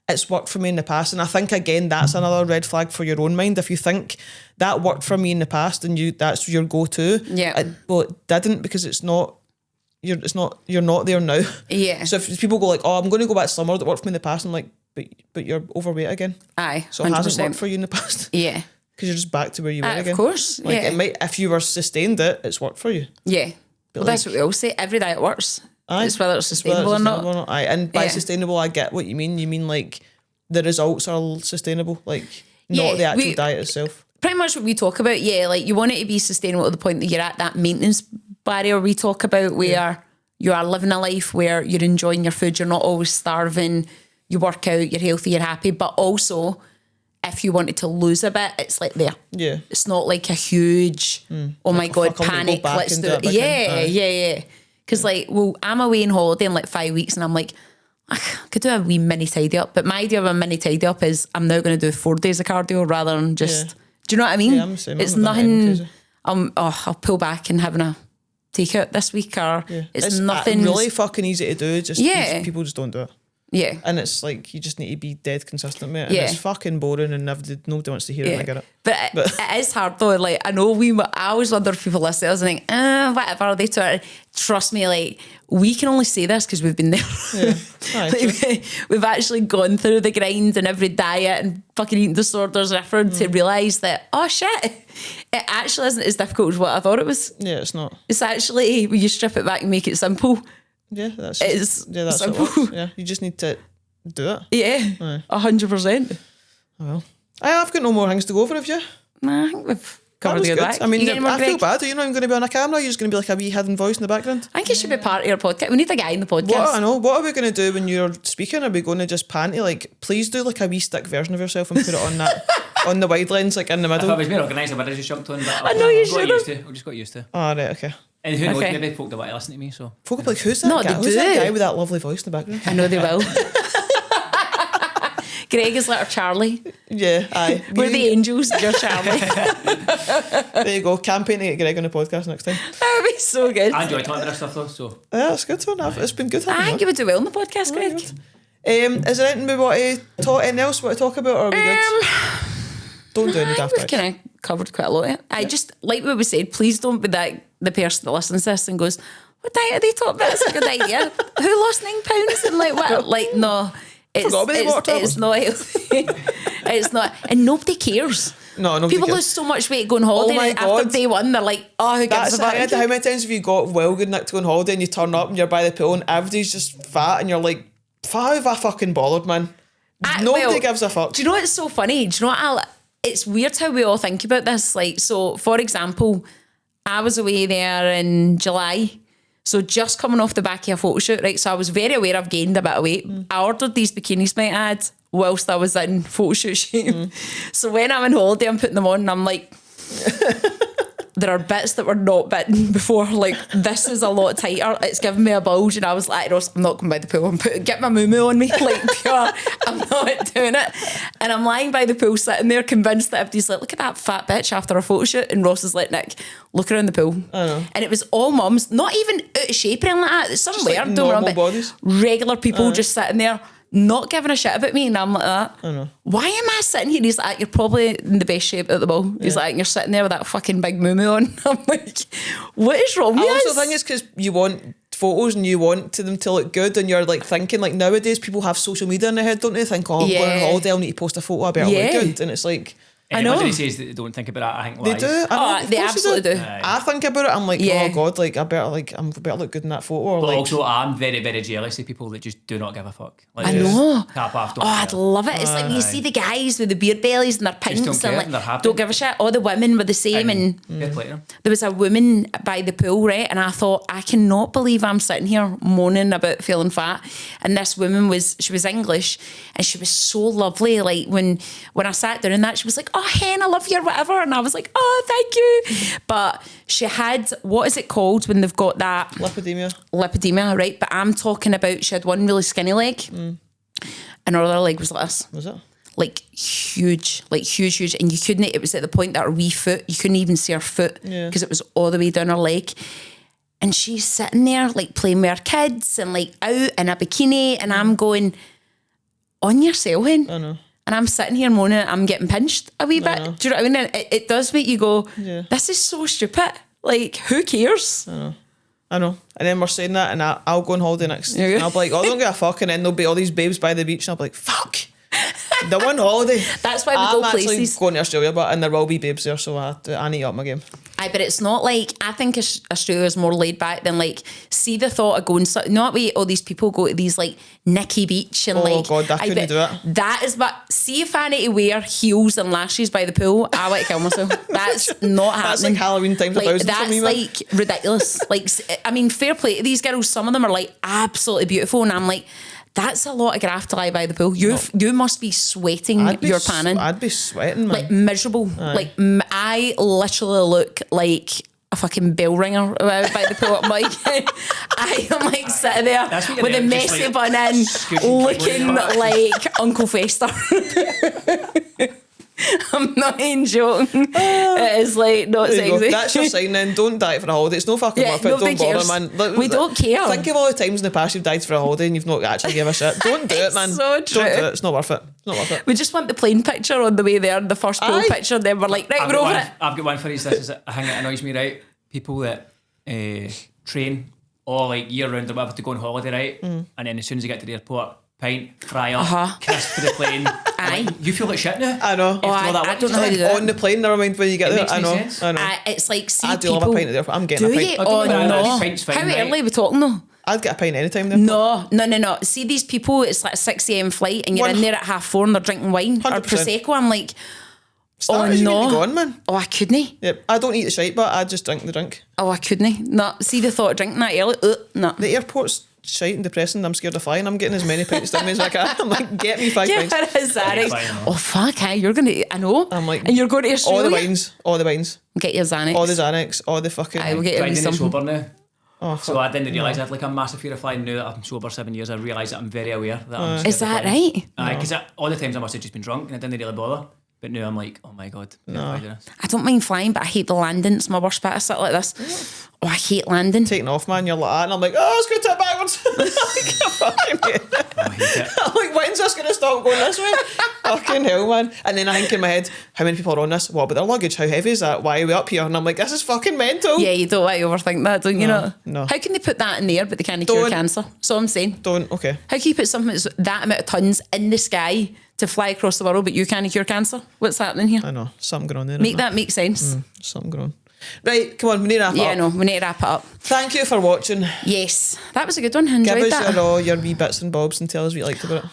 it's worked for me in the past. And I think again, that's another red flag for your own mind. If you think that worked for me in the past and that's your go-to, it didn't, because you're not there now. Yeah. So if people go like, oh, I'm going to go back to summer that worked for me in the past, I'm like, but you're overweight again. Aye. So it hasn't worked for you in the past. Yeah. Because you're just back to where you were again. Of course. Like it might, if you were sustained it's worked for you. Yeah. But that's what we all say. Every diet works. Aye. It's whether it's sustainable or not. Aye. And by sustainable, I get what you mean. You mean like the results are sustainable, like not the actual diet itself. Pretty much what we talk about, like you want it to be sustainable to the point that you're at that maintenance barrier we talk about, where you are living a life where you're enjoying your food, you're not always starving, you work out, you're healthy, you're happy, but also if you wanted to lose a bit, it's like there. Yeah. It's not like a huge, oh my God, panic, let's do it. Yeah. Because I'm away on holiday in like 5 weeks and I'm like, I could do a wee mini tidy up, but my idea of a mini tidy up is I'm now going to do 4 days of cardio rather than just, do you know what I mean? Yeah, I'm the same. It's nothing, I'll pull back and having a takeout this week, or it's nothing. Really fucking easy to do, just people just don't do it. Yeah. And it's like, you just need to be dead consistent, mate. And it's fucking boring and nobody wants to hear it, I get it. But it is hard though. Like, I know I always wonder if people listen to us and think, whatever, they try. Trust me, like, we can only say this because we've been there. Yeah. We've actually gone through the grind and every diet and fucking eating disorders and effort to realise that, oh shit, it actually isn't as difficult as what I thought it was. Yeah, it's not. It's actually, when you strip it back and make it simple. Yeah, that's simple. What it yeah, you just need to do it. Yeah, 100%. Well, I've got no more things to go for, have you? Nah, I think we've covered the back. I mean, I feel bad. Are you not even going to be on a camera? You're just going to be like a wee hidden voice in the background? I think it should be part of your podcast. We need a guy in the podcast. What are we going to do when you're speaking? Are we going to just panty? Like, please do like a wee stick version of yourself and put it on that on the wide lens, like in the middle. If I was more organised, I would have just jumped on. But I know you should have. I just got used to. Oh, right, okay. And who knows, maybe folk don't want to listen to me, so. Folk will be like, who's that guy? Who's that guy with that lovely voice in the background? I know they will. Greg is like our Charlie. Yeah, aye. We're the angels, you're Charlie. There you go, campaign to get Greg on the podcast next time. That would be so good. I enjoy talking about this stuff though, so. Yeah, it's good one. It's been good. I think you would do well on the podcast, Greg. Is there anything we want to talk, anything else we want to talk about, or are we good? Don't do any daft We've kind of covered quite a lot of it. I just, like what we said, please don't be the person that listens to this and goes, what diet are they talking about? It's a good idea. Who lost 9 pounds? And like, what? Like, no. It's not healthy. It's not. And nobody cares. No, nobody People cares. lose so much weight going holiday. After day one, they're like, oh, who gives a fuck? How many times have you got well good nick to go on holiday and you turn up and you're by the pool and everybody's just fat and you're like, how have I fucking bothered, man? Nobody gives a fuck. Do you know what's so funny? Do you know what it's weird how we all think about this. Like, so for example, I was away there in July. So just coming off the back of a photo shoot, right? So I was very aware I've gained a bit of weight. I ordered these bikinis, might I add, whilst I was in photo shoot shape. So when I'm on holiday, I'm putting them on and I'm like, there are bits that were not bitten before. Like, this is a lot tighter. It's giving me a bulge. And I was like, Ross, I'm not going by the pool. Get my moo-moo on me. Like, pure, I'm not doing it. And I'm lying by the pool, sitting there, convinced that everybody's like, look at that fat bitch after a photo shoot. And Ross is like, Nick, look around the pool. I know. And it was all mums, not even out of shape or anything like that. It's some just weird, like normal bodies. Regular people just sitting there, not giving a shit about me, and I'm like that. I know. Why am I sitting here? He's like, you're probably in the best shape at the ball. He's like, you're sitting there with that fucking big moo-moo on. I'm like, what is wrong with us? I also think it's because you want photos and you want them to look good, and you're like thinking, like, nowadays people have social media in their head, don't they? Think, oh, I'm going on holiday, I'll need to post a photo, I better look good. And it's like, Anybody says that they don't think about that, I think They lies. do. I know, they absolutely do. I think about it. I'm like, Yeah. oh God, like I better look good in that photo. Or But like, also, I'm very, very jealous of people that just do not give a fuck. Like, I just know. Tap off, don't Oh, I'd care. love it. It's like you see the guys with the beard bellies and their pints don't care, and and they're like happy. don't give a shit. All the women were the same, and Fair play to them. there was a woman by the pool, right? And I thought, I cannot believe I'm sitting here moaning about feeling fat. And this woman she was English, and she was so lovely. Like when I sat down in that, she was like, "Oh, hen, I love you," or whatever. And I was like, "Oh, thank you." But she had, what is it called when they've got that lipedema, right? But I'm talking about, she had one really skinny leg, and her other leg was like this. was it? Like huge, and you couldn't. It was at the point that her wee foot, you couldn't even see her foot because it was all the way down her leg. And she's sitting there like playing with her kids and like out in a bikini, and I'm going, on yourself, hen. I know. And I'm sitting here moaning, I'm getting pinched a wee bit. Do you know what I mean? It does make you go, this is so stupid. Like, who cares? I know. And then we're saying that, and I'll go on holiday next. And I'll be like, oh, I don't give a fuck. And then there'll be all these babes by the beach, and I'll be like, fuck. They're on holiday. That's why we I'm go actually places. going to Australia, and there will be babes there, so I need to up my game. Aye, but it's not like, I think Australia's more laid back than like, see the thought of going, not way all these people go to these like Nikki Beach and Oh God, I couldn't do it. That is, but see if I need to wear heels and lashes by the pool, I want to kill myself. That's not happening. That's like Halloween times 1,000 that's for me, man. like ridiculous. Like, I mean, fair play to these girls. Some of them are like absolutely beautiful, and I'm like, that's a lot of graft to lie by the pool. You must be sweating your pan in. I'd be sweating, man. Like miserable. Aye. Like I literally look like a fucking bell ringer by the pool. I'm like, I am like sitting there with a messy bun in, looking like Uncle Fester. I'm not even joking. It is like not sexy. That's your sign then. Don't diet for a holiday. It's no fucking worth it. Don't bother, man. Look, we don't care. Think of all the times in the past you've died for a holiday and you've not actually give a shit. Don't do it, man. So true. Don't do it. It's not worth it. It's not worth it. We just want the plane picture on the way there, the first pool picture, then we're like, right, we're over it. I've got one for you. This is a thing that annoys me, right? People that train all like year round or whatever to go on holiday, right? And then as soon as you get to the airport, pint, fryer, crisp for the plane. Aye. Like, you feel like shit now. I know. I don't know how to do it. On the plane, never mind when you get there. makes I no know. sense. I know. It's like, see, I do people, love a pint at the airport. I'm getting do a pint. you? I Oh, don't know, no. pint's fine, How right? early are we talking though? I'd get a pint anytime there. No. See these people, it's like a 6 a.m. flight and you're in there at 4:30 and they're drinking wine 100%. or Prosecco. I'm like, Start as you need to go on, man. Oh, I couldn't. Yep. I don't eat the shite, but I just drink the drink. Oh, I couldn't. No, see the thought of drinking that early? No. The airport's shite and depressing. I'm scared of flying. I'm getting as many pints down me as I can. I'm like, get me 5 pints. Xanax. Oh, fuck, hey, you're going to, I know. I'm like, and you're going to Australia? All the wines. Get your Xanax. All the Xanax, all the fucking... Aye, we'll get Trying you to something. sober now. Oh, So I didn't realise I had like a massive fear of flying. Now that I'm sober 7 years, I realise that I'm very aware that I'm scared Is of that flying. right? Aye, because all the times I must have just been drunk and I didn't really bother. But now I'm like, oh my God. No. I don't mind flying, but I hate the landing. It's my worst bit. I sit like this. Oh, I hate landing. taking off, man. You're like that. And I'm like, oh, it's going to turn backwards. Fucking hell. I hate it. I'm like, when's this going to stop going this way? Fucking hell, man. And then I think in my head, how many people are on this? What about their luggage? How heavy is that? Why are we up here? And I'm like, this is fucking mental. Yeah, you don't want to overthink that, don't you? No. How can they put that in there, but they can't cure Don't. cancer? So I'm saying. Don't, okay. How can you put something that's that amount of tons in the sky to fly across the world, but you can't cure cancer? What's happening here? I know. Something going on there. Make isn't that make sense. there? Something going on. Right, come on, we need to wrap Yeah, up. no, we need to wrap it up. Thank you for watching. Yes, that was a good one. I enjoyed Give us that. your wee bits and bobs and tell us what you liked about it.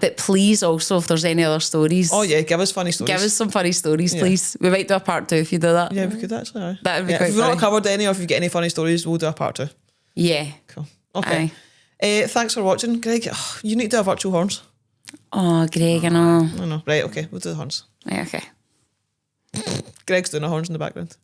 But please also, if there's any other stories, Oh yeah, give us funny stories. give us some funny stories, please. We might do a part 2 if you do that. Yeah, we could actually. Aye. That would be yeah, quite if we've not funny. covered any, or if you get any funny stories, we'll do a part 2. Yeah. Cool. Okay. Thanks for watching, Greg. You need to do virtual horns. Oh, Greg, I know. I know. Right, okay, we'll do the horns. Right, okay. Greg's doing the horns in the background.